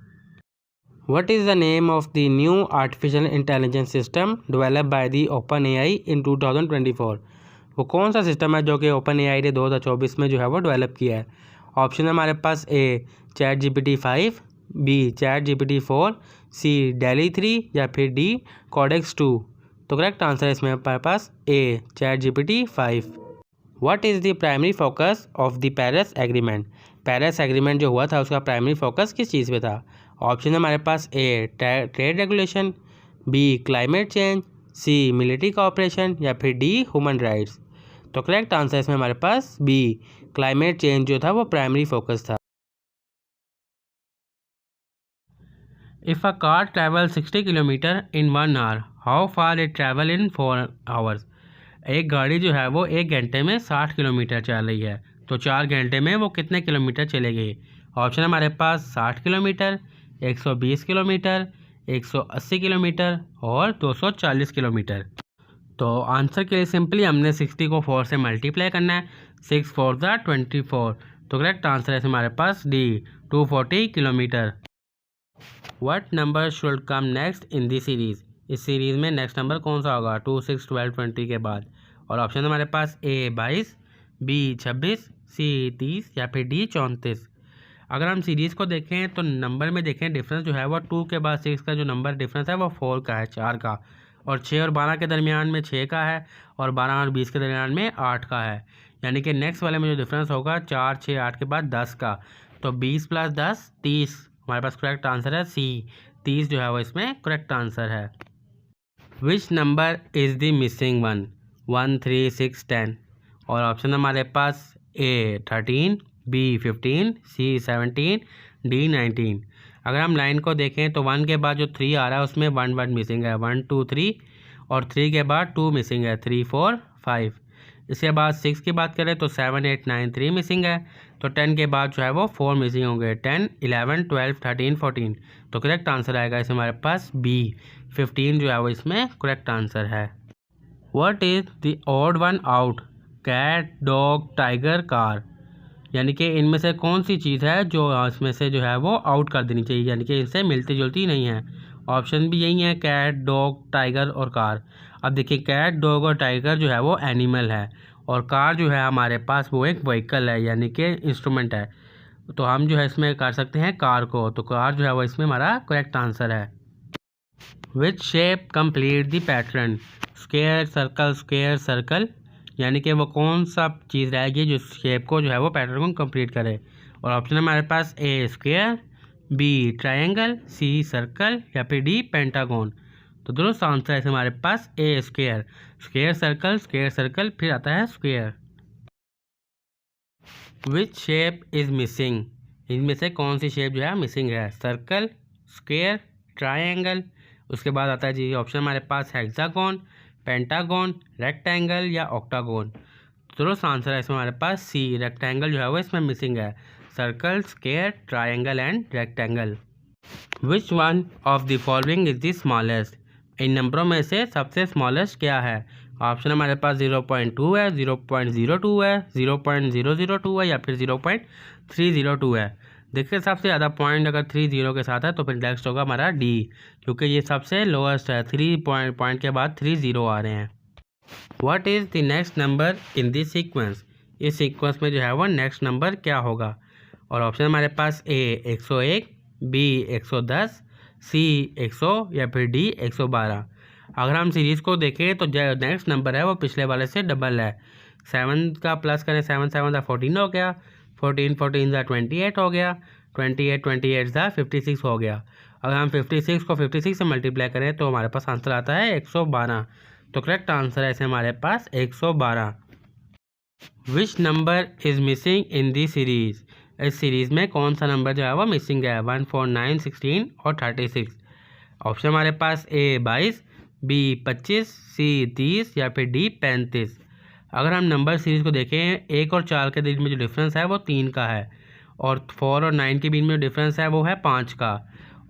Speaker 1: What is the name of the new artificial intelligence system develop by the OpenAI इन 2024? वो कौन सा सिस्टम है जो कि OpenAI ने 2024 में जो है वो डेवलप किया है? ऑप्शन है हमारे पास ए ChatGPT 5, बी ChatGPT 4, सी DALL-E 3 या फिर डी Codex 2। तो करेक्ट आंसर है इसमें हमारे पास ए ChatGPT 5। What is the primary focus of the Paris agreement? Paris agreement जो हुआ था उसका प्राइमरी फोकस किस चीज़ पे था? ऑप्शन है हमारे पास A trade regulation, B climate change, C military cooperation या फिर डी ह्यूमन राइट्स। तो करेक्ट आंसर इसमें हमारे पास बी क्लाइमेट चेंज जो था वो प्राइमरी फोकस था। If a car travel 60 kilometre in 1 hour, how far it travel in 4 hours? एक गाड़ी जो है वो 1 घंटे में 60 किलोमीटर चल रही है, तो 4 घंटे में वो कितने किलोमीटर चलेगी? ऑप्शन हमारे पास 60 किलोमीटर, 120 किलोमीटर, 180 किलोमीटर और 240 किलोमीटर। तो आंसर के लिए सिंपली हमने 60 को 4 से मल्टीप्लाई करना है, 6 4 ज़ा 24। तो करेक्ट आंसर है हमारे पास D 240 kilometre. What number should come next in the series? इस सीरीज़ में नेक्स्ट नंबर कौन सा होगा 2 6 12 20 के बाद? और ऑप्शन हमारे पास ए 22, बी 26, सी 30 या फिर डी 34। अगर हम सीरीज़ को देखें तो नंबर में देखें डिफरेंस जो है वो 2 के बाद 6 का जो नंबर डिफरेंस है वो 4 का है, 4 का, और 6 और 12 के दरमियान में 6 का है, और 12 और 20 के दरमियान में 8 का है। यानी कि नेक्स्ट वाले में जो डिफरेंस होगा 4 6 8 के बाद 10 का, तो 20 + 10 30। हमारे पास करेक्ट आंसर है सी 30 जो है वो इसमें करेक्ट आंसर है। Which number is the missing one 1 3 6 10? और ऑप्शन हमारे पास ए 13, बी 15, सी 17, डी 19। अगर हम लाइन को देखें तो 1 के बाद जो 3 आ रहा है उसमें 1 वर्ड मिसिंग है, 1 2 3, और 3 के बाद 2 मिसिंग है, 3 4 5। इसके बाद 6 की बात करें तो 7 8 9 3 मिसिंग है, तो 10 के बाद जो है वो 4 मिसिंग होंगे, 10 11 12 13 14। तो करेक्ट आंसर आएगा इसमें हमारे पास बी 15 जो है वो इसमें करेक्ट आंसर है। What is the odd one out? Cat, dog, tiger, car. यानी कि इनमें से कौन सी चीज़ है जो इसमें से जो है वो आउट कर देनी चाहिए, यानी कि इनसे मिलती जुलती नहीं है? ऑप्शन भी यही है, कैट, डॉग, टाइगर और कार। अब देखिए कैट, डॉग और टाइगर जो है वो एनिमल है, और कार जो है हमारे पास वो एक व्हीकल है, यानी कि इंस्ट्रूमेंट है। तो हम जो है इसमें कर सकते हैं कार को, तो कार जो है वो इसमें हमारा करेक्ट आंसर है। Which shape complete the pattern? Square, circle, square, circle. यानी कि वो कौन सा चीज़ रहेगी जो शेप को जो है वो पैटर्न को कंप्लीट करे? और ऑप्शन है हमारे पास ए स्क्वायर, बी ट्रायंगल, सी सर्कल या फिर डी पेंटागन। तो दोस्तों आंसर है हमारे पास ए स्क्वायर। स्क्वायर सर्कल फिर आता है square. Which shape is missing? इनमें से कौन सी शेप जो है मिसिंग है? Circle, square, triangle. उसके बाद आता है जी ऑप्शन हमारे पास हेक्सागोन, पेंटागन, रेक्टेंगल या ऑक्टागोन। तो दोस्तों आंसर है इसमें हमारे पास सी रेक्टेंगल जो है वो इसमें मिसिंग है। Circle, square, triangle and rectangle. Which one of the following is the smallest? इन नंबरों में से सबसे स्मॉलेस्ट क्या है? ऑप्शन हमारे पास 0.2 है, 0.02 है, 0.002 है या फिर 0.302 है। देखिए सबसे ज़्यादा पॉइंट अगर 30 के साथ है तो फिर नेक्स्ट होगा हमारा डी, क्योंकि ये सबसे लोएस्ट है। 3 पॉइंट के बाद 30 आ रहे हैं। What is the next number in this sequence? इस सीक्वेंस में जो है वो नेक्स्ट नंबर क्या होगा? और ऑप्शन हमारे पास ए 101, बी 110, सी 100 या फिर डी 112। अगर हम सीरीज़ को देखें तो जो नेक्स्ट नंबर है वो पिछले वाले से डबल है। 7 का प्लस करें, 7 7 ज़ा 14 हो गया, 14 14 ज़ा 28 हो गया, 28 28 ज़ा 56 हो गया। अगर हम 56 को 56 से मल्टीप्लाई करें तो हमारे पास आंसर आता है 112। तो करेक्ट आंसर है इसे हमारे पास 112। Which number is missing in the series? इस सीरीज़ में कौन सा नंबर जो है वो मिसिंग है? 1 4 9 16 और 36। ऑप्शन हमारे पास ए 22, बी 25, सी 30 या फिर डी 35। अगर हम नंबर सीरीज़ को देखें, 1 और 4 के बीच में जो डिफरेंस है वो 3 का है, और 4 और 9 के बीच में जो डिफरेंस है वो है 5 का,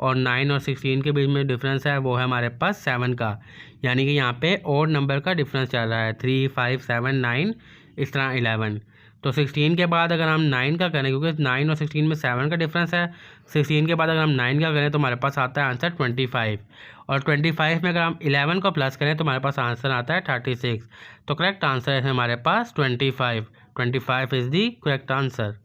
Speaker 1: और 9 और 16 के बीच में डिफरेंस है वो है हमारे पास 7 का। यानी कि यहाँ पे ओड नंबर का डिफरेंस चल रहा है, 3 5 7 9 इस तरह 11। तो 16 के बाद अगर हम 9 का करें, क्योंकि 9 और 16 में 7 का डिफरेंस है, 16 के बाद अगर हम 9 का करें तो हमारे पास आता है आंसर 25, और 25 में अगर हम 11 को प्लस करें तो हमारे पास आंसर आता है 36। तो करेक्ट आंसर है हमारे पास 25। 25 is the correct answer.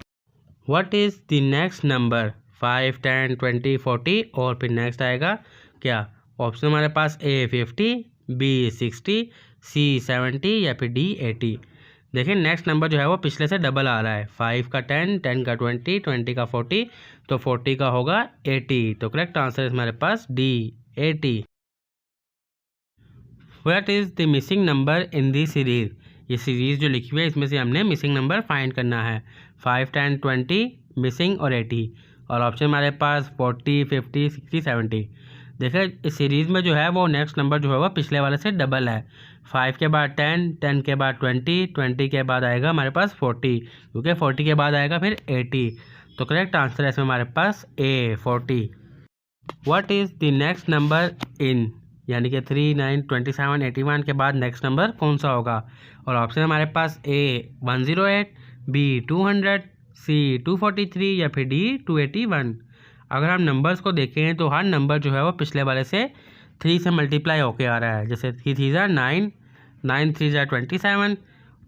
Speaker 1: What is the next number? 5 10 20 40 और फिर नेक्स्ट आएगा क्या? ऑप्शन हमारे पास ए 50, बी 60, सी 70 या फिर डी 80। देखिए नेक्स्ट नंबर जो है वो पिछले से डबल आ रहा है। 5 का 10, 10 का 20, 20 का 40, तो 40 का होगा 80। तो करेक्ट आंसर है हमारे पास D 80। What is the missing number in the series? ये सीरीज़ जो लिखी हुई है इसमें से हमने मिसिंग नंबर फाइंड करना है। 5 10 20 मिसिंग और 80, और ऑप्शन हमारे पास 40 50 60 70। देखिए इस सीरीज़ में जो है वो नेक्स्ट नंबर जो होगा पिछले वाले से डबल है। 5 के बाद 10, 10 के बाद 20, 20 के बाद आएगा हमारे पास 40, क्योंकि 40 के बाद आएगा फिर 80। तो करेक्ट आंसर है इसमें हमारे पास ए 40। What is the next number in, यानी कि 3 9 27 81 के बाद नेक्स्ट नंबर कौन सा होगा? और ऑप्शन हमारे पास ए 108, बी 200, सी 243 या फिर डी 281। अगर हम नंबर्स को देखें तो हर नंबर जो है वो पिछले वाले से 3 से मल्टीप्लाई होके आ रहा है। जैसे 3 3 ज़ा 9, 9 3 ज़ा 27,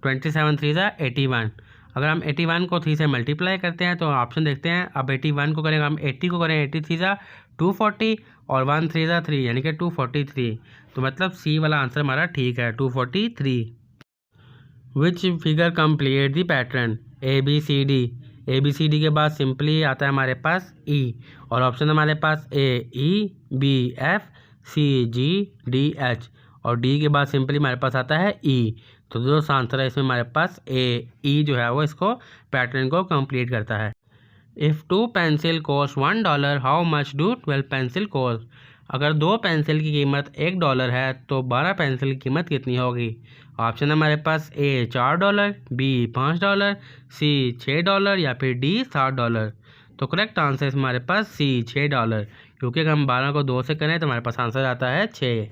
Speaker 1: 27 3 ज़ा 81। अगर हम 81 को 3 से मल्टीप्लाई करते हैं तो ऑप्शन देखते हैं। अब 81 को करेंगे, हम 80 को करें, 80 3 ज़ा 240 और 1 3 ज़ा 3 यानी कि 243। तो मतलब सी वाला आंसर हमारा ठीक है, 243। Which figure complete the pattern? A B C D. A B C D के बाद सिंपली आता है हमारे पास ई, और ऑप्शन हमारे पास ए ई, बी एफ, सी जी, डी एच, और डी के बाद सिंपली हमारे पास आता है ई। तो जो आंसर है इसमें हमारे पास ए ई जो है वो इसको पैटर्न को कंप्लीट करता है। If 2 pencil cost $1, how much do 12 pencil cost? अगर 2 पेंसिल की कीमत $1 है तो 12 पेंसिल की कीमत कितनी होगी? ऑप्शन हमारे पास ए $4, बी $5, सी $6 या फिर डी $7। तो करेक्ट आंसर हमारे पास सी $6, क्योंकि अगर हम 12 को 2 से करें तो हमारे पास आंसर आता है 6।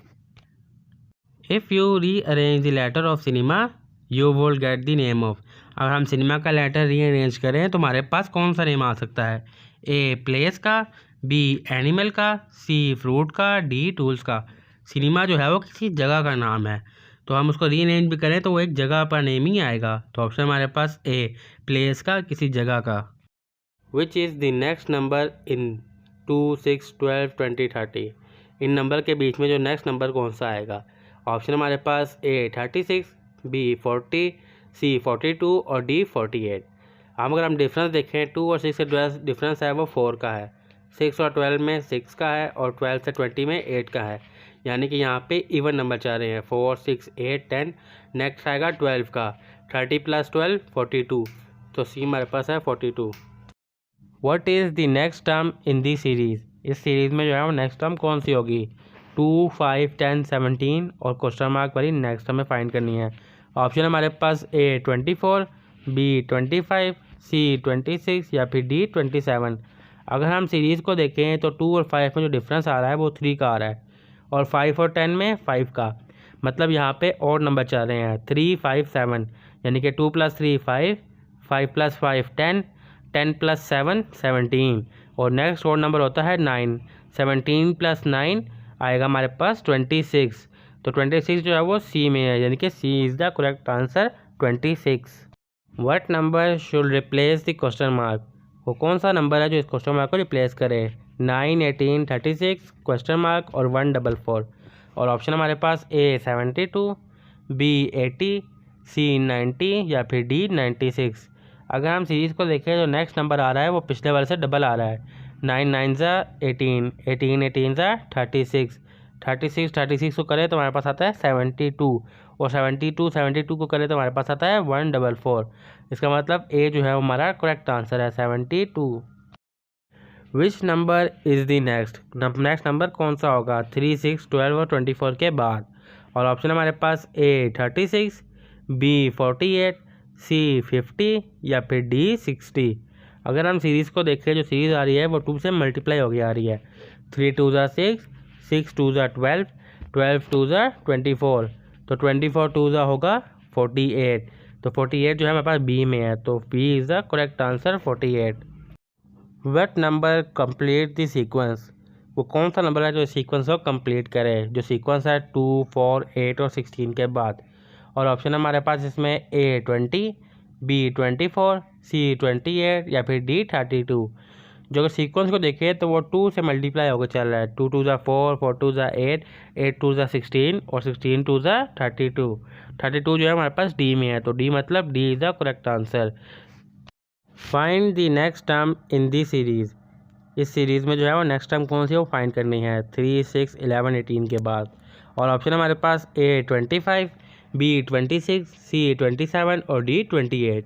Speaker 1: If you rearrange the letter of cinema you will get the name of. अगर हम सिनेमा का लेटर रीअरेंज करें तो हमारे पास कौन सा नेम आ सकता है? ए प्लेस का, बी एनिमल का, सी फ्रूट का, डी टूल्स का। सिनेमा जो है वो किसी जगह का नाम है, तो हम उसको रीअरेंज भी करें तो वो एक जगह पर नेम ही आएगा। तो ऑप्शन हमारे पास ए प्लेस का, किसी जगह का। Which is the next number in 2 6 12 20 30? In number के बीच में जो नेक्स्ट नंबर कौन सा आएगा? ऑप्शन हमारे पास ए 36, बी 40, सी 42 और डी 48। अगर हम डिफरेंस देखें 2 और 6 से डिफरेंस है वो 4 का है, 6 और 12 में 6 का है, और 12 से 20 में 8 का है। यानी कि यहाँ पे इवन नंबर चाह रहे हैं, 4 6 8 10। नेक्स्ट आएगा 12 का, 30 + 12 42। तो सी हमारे पास है 42। What is the next term in the series? इस सीरीज़ में जो है वो नेक्स्ट टर्म कौन सी होगी? 2 5 10 17 और क्वेश्चन मार्क वाली नेक्स्ट हमें फाइंड करनी है। ऑप्शन हमारे पास ए 24, बी 25, सी 26 या फिर डी 27। अगर हम सीरीज़ को देखें तो 2 और 5 में जो डिफरेंस आ रहा है वो 3 का आ रहा है, और 5 और 10 में 5 का, मतलब यहाँ पे और नंबर चल रहे हैं 3 5 7, यानी कि 2 + 3 5, 5 + 5 10, 10 + 7 17, और नेक्स्ट और नंबर होता है 9, 17 + 9 आएगा हमारे पास 26। तो 26 जो है वो सी में है, यानी कि C is the correct answer 26। What number should replace the question mark, वो कौन सा नंबर है जो इस क्वेश्चन मार्क को रिप्लेस करे? 9 18 36 क्वेश्चन मार्क और 144। और ऑप्शन हमारे पास ए 72, बी 80, सी 90 या फिर डी 96। अगर हम सीरीज़ को देखें तो नेक्स्ट नंबर आ रहा है वो पिछले वाले से डबल आ रहा है। 9 9 ज़ा 18, 18 18 ज़ा 36, 36 36 को करें तो हमारे पास आता है 72, और 72 को करें तो हमारे पास आता है 144। इसका मतलब ए जो है वो हमारा करेक्ट आंसर है 72। Which number is the next number कौन सा होगा 3 6 12 और 24 के बाद? और ऑप्शन हमारे पास ए 36, बी 48, सी 50 या फिर डी 60। अगर हम सीरीज़ को देखें जो सीरीज़ आ रही है वो 2 से मल्टीप्लाई होगी आ रही है। 3 2 ज़ा 6, 6 2 ज़ा 12, 12 2 ज़ा 24, तो 24 2 ज़ा होगा 48। तो 48 जो है हमारे पास बी में है, तो B is the correct answer 48। What number complete the sequence, वो कौन सा नंबर है जो सीक्वेंस को कंप्लीट करे, जो सीक्वेंस है 2 4 8 और 16 के बाद? और ऑप्शन हमारे पास इसमें ए 20, बी 24, सी 28 या फिर डी 32। जो अगर सीक्वेंस को देखें तो वो 2 से मल्टीप्लाई होकर चल रहा है। 2 2 ज़ा 4, 4 2 ज़ा 8, 8 2 ज़ा 16 और 16 2 ज़ा 32। 32 जो है हमारे पास डी में है, तो डी मतलब D is the correct answer. Find the next term in the series, इस सीरीज़ में जो है वो नेक्स्ट टर्म कौन सी है वो फाइंड करनी है 3 6 11 18 के बाद। और ऑप्शन हमारे पास ए 25, बी 26, सी 27 और डी 28।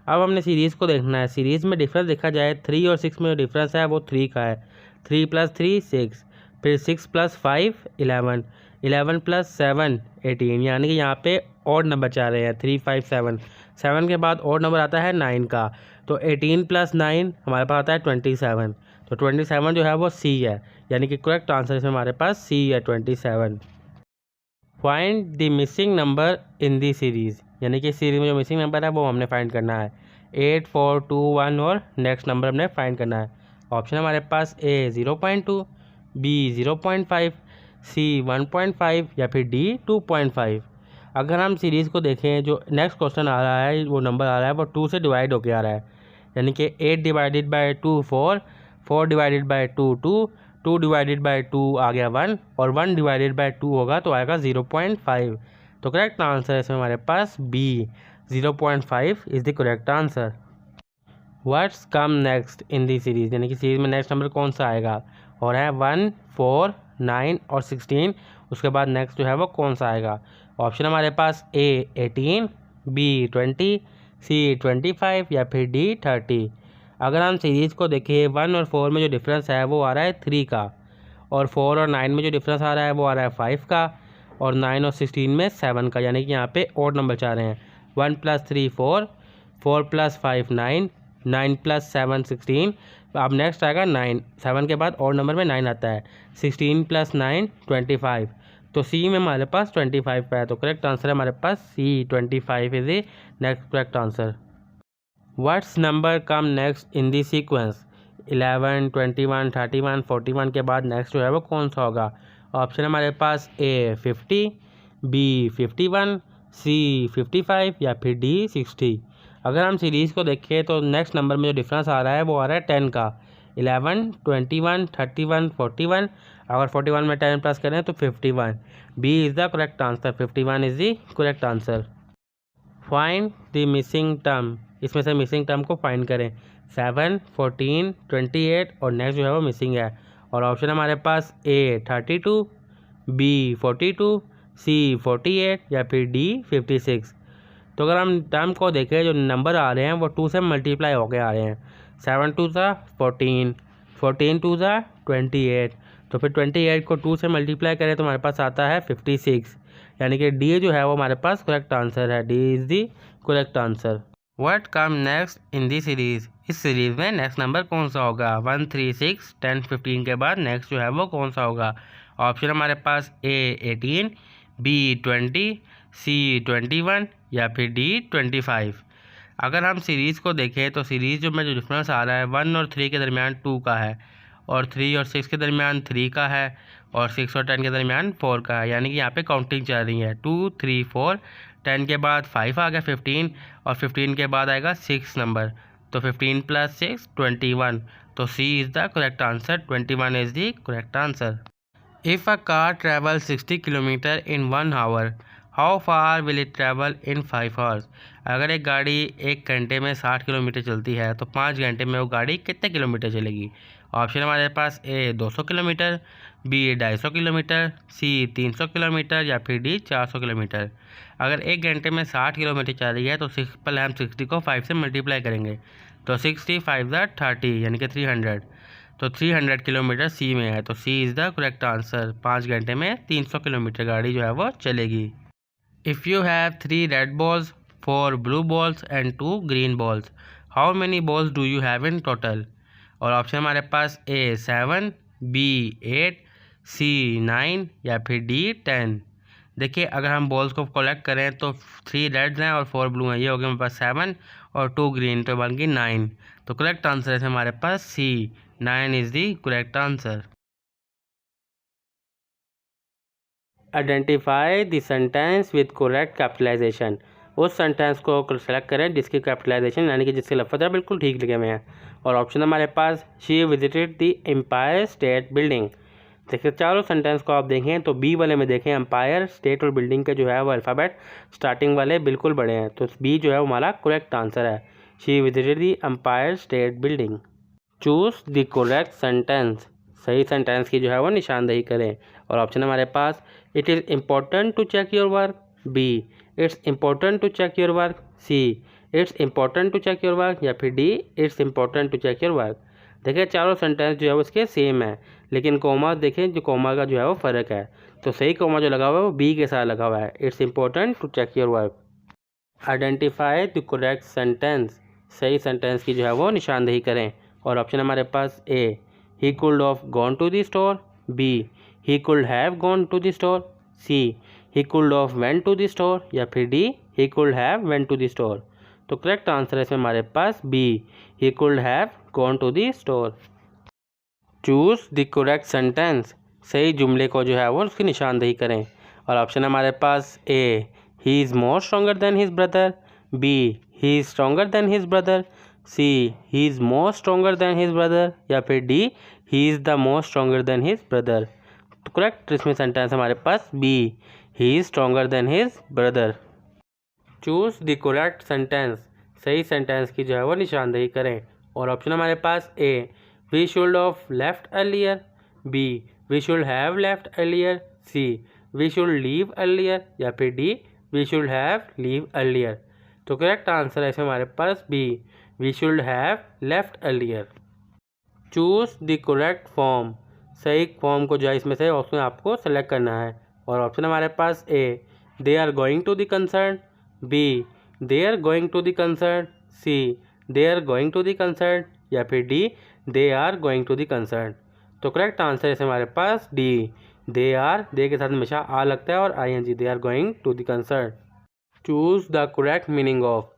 Speaker 1: अब हमने सीरीज़ को देखना है। सीरीज़ में डिफरेंस देखा जाए 3 और 6 में जो डिफरेंस है वो 3 का है। 3 + 3 6, फिर 6 + 5 11, 11 + 7 18, यानी कि यहाँ पे ऑड नंबर चाह रहे हैं 3 5 7। 7 के बाद ऑड नंबर आता है 9 का, तो 18 + 9 हमारे पास आता है 27। तो 27 जो है वो सी है, यानी कि करेक्ट आंसर इसमें हमारे पास सी है 27। Find the missing number in the series, यानी कि सीरीज़ में जो मिसिंग नंबर है वो हमने फाइंड करना है। 8 4 2 1 और नेक्स्ट नंबर हमने फाइंड करना है। ऑप्शन हमारे पास ए 0.2, बी 0.5, सी 1.5 या फिर डी 2.5। अगर हम सीरीज़ को देखें जो नेक्स्ट क्वेश्चन आ रहा है वो नंबर आ रहा है वो 2 से डिवाइड होकर आ रहा है, यानी कि 8 divided by 2 4, 4 divided by 2 2, 2 divided by 2 आ गया 1, और 1 डिवाइडेड बाई 2 होगा तो आएगा 0.5। तो करेक्ट आंसर है इसमें हमारे पास B 0.5 is the correct answer. What's come next in the series, यानी कि सीरीज़ में नेक्स्ट नंबर कौन सा आएगा, और है 1 4 9 और 16। उसके बाद नेक्स्ट जो है वो कौन सा आएगा? ऑप्शन हमारे पास ए 18, बी 20, सी 25 या फिर डी 30। अगर हम सीरीज़ को देखें 1 और 4 में जो डिफरेंस है वो आ रहा है 3 का, और 4 और 9 में जो डिफरेंस आ रहा है वो आ रहा है 5 का, और 9 और 16 में 7 का, यानी कि यहाँ पे ऑड नंबर चाह रहे हैं। 1 + 3 4, 4 + 5 9, 9 + 7 16। अब नेक्स्ट आएगा 9, 7 के बाद ऑड नंबर में 9 आता है। 16 + 9 25, तो सी में हमारे पास 25 है, तो करेक्ट आंसर है हमारे पास सी 25 is the next correct answer. What's number come next in the sequence 11 21 31 41 के बाद नेक्स्ट जो है वो कौन सा होगा? ऑप्शन हमारे पास ए 50, बी 51, सी 55 या फिर डी 60। अगर हम सीरीज़ को देखें तो नेक्स्ट नंबर में जो डिफरेंस आ रहा है वो आ रहा है 10 का। 11 21 31 41, अगर 41 में 10 प्लस करें तो 51। B is the correct answer, 51 is the correct answer. Find the missing term, इसमें से मिसिंग टर्म को फाइंड करें। 7 14 28 और नेक्स्ट जो है वो मिसिंग है, और ऑप्शन हमारे पास ए 32, बी 42, सी 48 या फिर डी 56। तो अगर हम टर्म को देखें जो नंबर आ रहे हैं वो 2 से मल्टीप्लाई होकर आ रहे हैं। 7 2 ज़ा 14, 14 2 ज़ा 28, तो फिर 28 को 2 से मल्टीप्लाई करें तो हमारे पास आता है 56, यानी कि डी जो है वो हमारे पास करेक्ट आंसर है। D is the correct answer. What come next in the series, इस सीरीज़ में नेक्स्ट नंबर कौन सा होगा? 1 3 6 10 15 के बाद नेक्स्ट जो है वो कौन सा होगा? ऑप्शन हमारे पास ए 18, बी 20, सी 21 या फिर डी 25। अगर हम सीरीज़ को देखें तो सीरीज़ में जो डिफरेंस आ रहा है 1 और 3 के दरमियान 2 का है, और 3 और 6 के दरमियान 3 का है, और 6 और 10 के दरमियान 4 का है। यानी कि यहाँ पे काउंटिंग चल रही है 2, 3, 4, 10 के बाद 5 आ गया 15, और 15 के बाद आएगा 6 नंबर, तो 15 + 6 21। तो C is the correct answer, 21 is the correct answer. If a car travel 60 kilometre in 1 hour, how far will it travel in 5 hours. अगर एक गाड़ी 1 घंटे में 60 किलोमीटर चलती है तो 5 घंटे में वो गाड़ी कितने किलोमीटर चलेगी। ऑप्शन हमारे पास ए 200 किलोमीटर, बी 250 किलोमीटर, सी 300 किलोमीटर या फिर डी 400 किलोमीटर। अगर 1 घंटे में 60 किलोमीटर चल रही है तो सिंपल हम 60 को 5 से मल्टीप्लाई करेंगे, तो 60 5 30 यानी कि 300। तो 300 किलोमीटर सी में है, तो C is the correct answer. 5 घंटे में 300 किलोमीटर गाड़ी जो है वो चलेगी। If you have 3 red balls, 4 blue balls and 2 green balls, how many balls do you have in total. और ऑप्शन हमारे पास ए 7, बी 8, सी 9 या फिर डी 10। देखिए अगर हम बॉल्स को कलेक्ट करें तो 3 रेड्स हैं और 4 ब्लू हैं, ये हो गया हमारे पास 7 और 2 ग्रीन, तो बन गई 9। तो करेक्ट आंसर है हमारे पास C, 9 is the correct answer. Identify the sentence with correct capitalization. उस सेंटेंस को सेलेक्ट करें जिसकी कैपिटलाइजेशन यानी कि जिसके लफ्ज़ है बिल्कुल ठीक लिखे हुए हैं। और ऑप्शन हमारे पास she visited the Empire State Building. देखिए चारों सेंटेंस को आप देखें तो बी वाले में देखें एम्पायर स्टेट और बिल्डिंग के जो है वो अल्फ़ाबेट स्टार्टिंग वाले बिल्कुल बड़े हैं, तो बी जो है वो हमारा करेक्ट आंसर है। She visited the Empire State Building. Choose the correct sentence. सही सेंटेंस की जो है वो निशानदेही करें। और ऑप्शन हमारे पास it is important to check your work, B it's important to check your work, C it's important to check your work या फिर D it's important to check your work. देखिए चारों सेंटेंस जो है वो इसके सेम है, लेकिन कोमा देखें जो कोमा का जो है वो फ़र्क है। तो सही कोमा जो लगा हुआ है वो बी के साथ लगा हुआ है, it's important to check your work. Identify the correct sentence. सही सेंटेंस की जो है वो निशानदेही करें। और ऑप्शन हमारे पास A he could of gone to the store, B he could have gone to the store, C he could of went to the store या फिर D he could have went to the store. तो correct answer है इसमें हमारे पास B, he could have gone to the store. Choose the correct sentence. सही जुमले को जो है वो उसकी निशानदेही करें। और ऑप्शन हमारे पास A he is more stronger than his brother, B he is stronger than his brother, C he is more stronger than his brother या फिर D he is the more stronger than his brother. तो correct इसमें sentence हमारे पास B, he is stronger than his brother. Choose the correct sentence. सही sentence की जो है वो निशानदेही करें। और ऑप्शन हमारे पास A we should of left earlier, B we should have left earlier, C we should leave earlier या फिर D we should have leave earlier. तो करेक्ट आंसर है इसमें हमारे पास B, we should have left earlier. Choose the correct form. सही form को जो है इसमें से ऑप्शन आपको सेलेक्ट करना है। और ऑप्शन हमारे पास A they are going to the concern, B they are going to the concern, C they are going to the concern या फिर D they are going to the concern. तो correct answer है हमारे पास D, they are, दे के साथ हमेशा आ लगता है और ING, they are going to the concern. Choose the correct meaning of.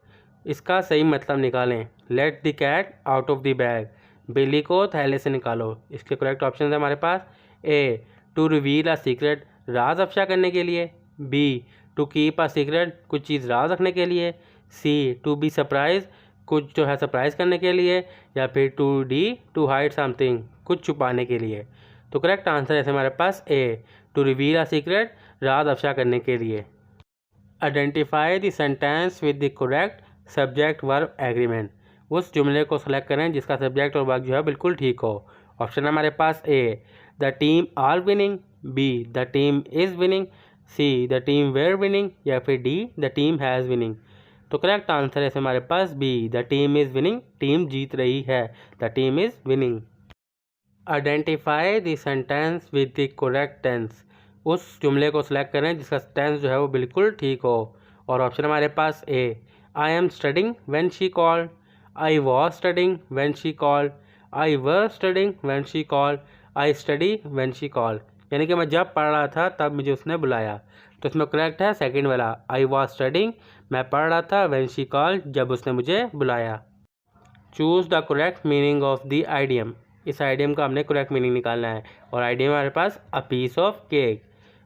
Speaker 1: इसका सही मतलब निकालें। Let the cat out of the bag, बिल्ली को थैले से निकालो। इसके करेक्ट ऑप्शन है हमारे पास A to reveal a secret, राज अफशा करने के लिए, B to keep a secret, कुछ चीज़ राज रखने के लिए, सी टू बी सरप्राइज, कुछ जो है सरप्राइज़ करने के लिए, या फिर to D to hide something, कुछ छुपाने के लिए। तो करेक्ट आंसर है हमारे पास A to reveal a secret, राज अफशा करने के लिए। Identify the sentence with the correct subject verb agreement. उस जुमले को सेलेक्ट करें जिसका सब्जेक्ट और वर्ब जो है बिल्कुल ठीक हो। ऑप्शन हमारे पास A the team are winning, B the team is winning, C the team were winning या फिर D the team has winning. तो करेक्ट आंसर है हमारे पास B, the team is winning, team जीत रही है, the team is winning. Identify the sentence with the correct tense. उस जुमले को सिलेक्ट करें जिसका टेंस जो है वो बिल्कुल ठीक हो। और ऑप्शन हमारे पास A I am studying when she called, I was studying when she called, I were studying when she called, I study when she called. यानी कि मैं जब पढ़ रहा था तब मुझे उसने बुलाया। तो इसमें करेक्ट है सेकंड वाला, आई वॉज स्टडिंग, मैं पढ़ रहा था, व्हेन शी कॉल्ड, जब उसने मुझे बुलाया। Choose the correct meaning of the idiom, इस आइडियम का हमने करेक्ट मीनिंग निकालना है। और आइडियम हमारे पास अ पीस ऑफ केक।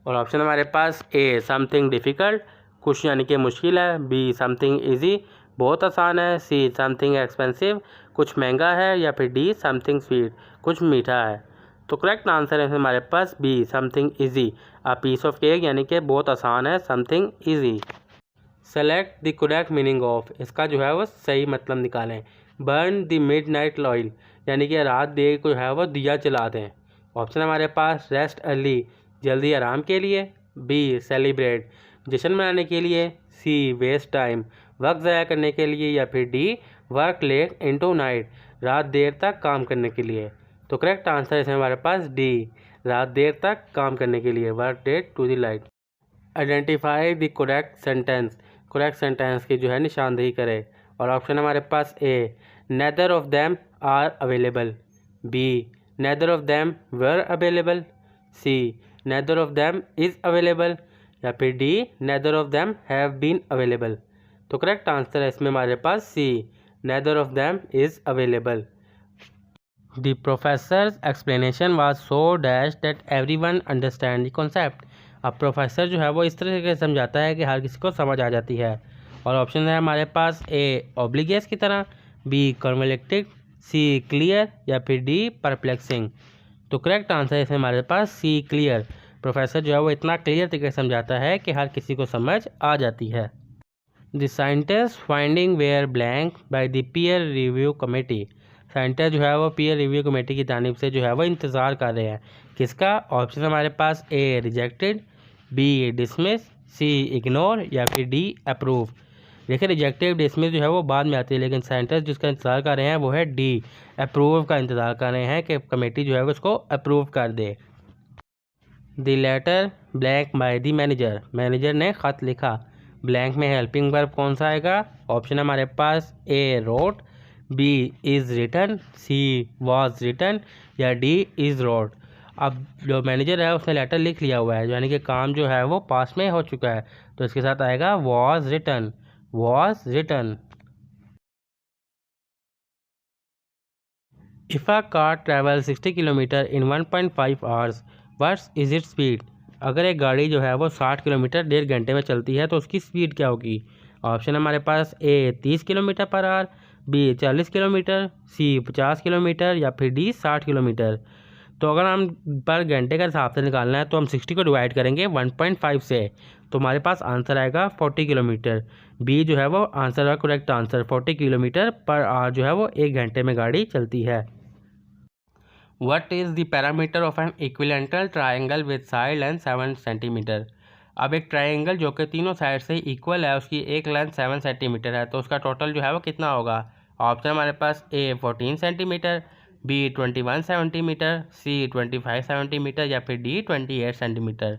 Speaker 1: और ऑप्शन हमारे पास ए समथिंग डिफ़िकल्ट, कुछ यानी कि मुश्किल है, बी समथिंग ईजी, बहुत आसान है, सी समथिंग एक्सपेंसिव, कुछ महंगा है, या फिर डी समथिंग स्वीट, कुछ मीठा है। तो करेक्ट आंसर है हमारे पास B something easy, a piece of cake यानी कि बहुत आसान है, something easy. Select the correct meaning of, इसका जो है वो सही मतलब निकालें। बर्न द मिडनाइट ऑयल, यानी कि रात देर को जो है वो दिया जला दें। ऑप्शन हमारे पास रेस्ट अर्ली, जल्दी आराम के लिए, बी सेलिब्रेट, जश्न मनाने के लिए, सी वेस्ट टाइम, वक्त ज़ाया करने के लिए, या फिर D work late into night, रात देर तक काम करने के लिए। तो करेक्ट आंसर है हमारे पास डी, रात देर तक काम करने के लिए, work late to the light. Identify the correct sentence, correct sentence की जो है निशानदेही करें। और ऑप्शन हमारे पास A neither of them are available, B neither of them were available, C neither of them is available, या फिर D neither of them have been available. तो करेक्ट आंसर है इसमें हमारे पास C, neither of them is available. The professor's explanation was so dash that everyone understand the concept. अब professor जो है वो इस तरह से समझाता है कि हर किसी को समझ आ जाती है। और ऑप्शन है हमारे पास ए ऑब्लिगियस की तरह, बी कॉन्वलेक्टिव, सी क्लियर, या फिर डी परप्लेक्सिंग। तो करेक्ट आंसर है इसमें हमारे पास सी क्लियर। प्रोफेसर जो है वो इतना क्लियर तरीके से समझाता है कि हर किसी को समझ आ जाती है। The scientist finding were blank by the peer review committee, scientist जो है वो पीयर रिव्यू कमेटी की जानिब से जो है वो इंतज़ार कर रहे हैं किसका। ऑप्शन हमारे पास ए रिजेक्टेड, बी डिसमिस, सी इग्नोर, या फिर डी अप्रूव। देखिए रिजेक्टेड डिसमिस जो है वो बाद में आती है, लेकिन साइंटिस्ट जिसका इंतज़ार कर रहे हैं वो है डी, अप्रूव का इंतज़ार कर रहे हैं कि कमेटी जो है वो उसको अप्रूव कर दे। The letter blank by the manager, manager ने ख़त लिखा। ब्लैंक में हेल्पिंग वर्ब कौन सा आएगा। ऑप्शन हमारे पास A wrote, B is written, C was written, या डी इज़ रोट। अब जो मैनेजर है उसने लेटर लिख लिया हुआ है, यानी कि काम जो है वो पास में हो चुका है, तो इसके साथ आएगा was written, was written. If a car travel 60 kilometre in 1.5 hours, what's is it speed. अगर एक गाड़ी जो है वो 60 किलोमीटर 1.5 घंटे में चलती है तो उसकी स्पीड क्या होगी। ऑप्शन हमारे पास A 30 kilometre per hour, B 40 kilometre, C 50 kilometre, या फिर डी 60 किलोमीटर। तो अगर हम पर घंटे का हिसाब से निकालना है तो हम 60 को डिवाइड करेंगे 1.5 से, तो हमारे पास आंसर आएगा 40 किलोमीटर। बी जो है वो आंसर है correct answer, 40 kilometre per our जो है वो 1 घंटे में गाड़ी चलती है। What is the parameter of an equilateral triangle with side length 7 centimetre. अब एक ट्राइंगल जो कि तीनों साइड से इक्वल है, उसकी एक लेंथ 7 सेंटीमीटर है, तो उसका टोटल जो है वो कितना होगा। ऑप्शन हमारे पास ए 14 सेंटीमीटर, बी 21 सेंटीमीटर, सी 25 सेंटीमीटर, या फिर डी 28 सेंटीमीटर।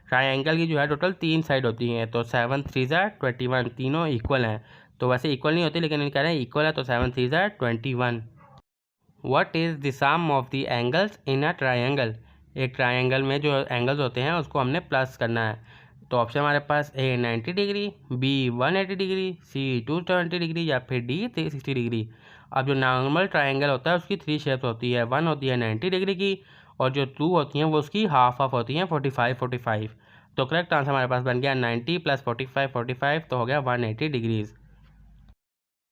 Speaker 1: ट्राइंगल की जो है टोटल 3 साइड होती हैं, तो 7 3 21, तीनों इक्वल हैं। तो वैसे इक्वल नहीं होती, लेकिन कह रहे हैं इक्वल है, तो 7 3 21। What is the sum of the angles in a triangle। एक ट्राइंगल में जो एंगल्स होते हैं उसको हमने प्लस करना है। तो ऑप्शन हमारे पास ए 90 डिग्री, बी 180 डिग्री, सी 270 डिग्री, या फिर डी 360 डिग्री। अब जो नॉर्मल ट्राइंगल होता है उसकी 3 शेप्स होती है, 1 होती है 90 डिग्री की, और जो 2 होती हैं वो उसकी हाफ होती हैं 45। तो करेक्ट आंसर हमारे पास बन गया 90 + 45, तो हो गया 180 degrees.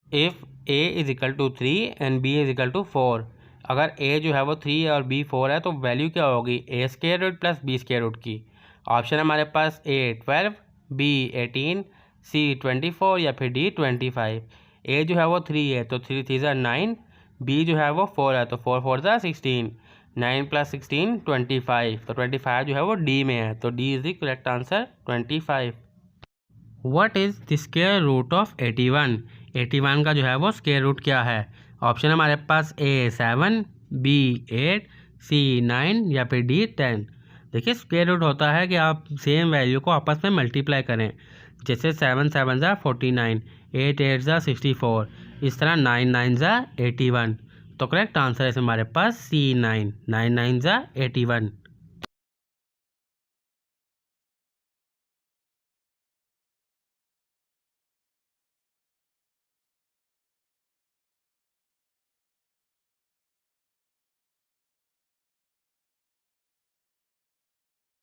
Speaker 1: If a is equal to 3 and b is equal to 4, अगर ए जो है वो 3 है और बी 4 है, तो वैल्यू क्या होगी A square root plus B square root की। ऑप्शन हमारे पास ए 12, बी 18, सी 24, या फिर डी 25। ए जो है वो 3 है तो 3 3 9, बी जो है वो 4 है तो 4 4 16, 9 + 16 25, तो 25 जो है वो डी में है, तो D is the correct answer 25। What is the square root of 81, 81 का जो है वो स्क्वायर रूट क्या है। ऑप्शन हमारे पास ए 7, बी 8, सी 9, या फिर डी 10। देखिए स्क्वायर रूट होता है कि आप सेम वैल्यू को आपस में मल्टीप्लाई करें, जैसे 7 7 49, 8 8 64, इस तरह 9 9 81। तो करेक्ट आंसर है हमारे पास C9, 9 9 81।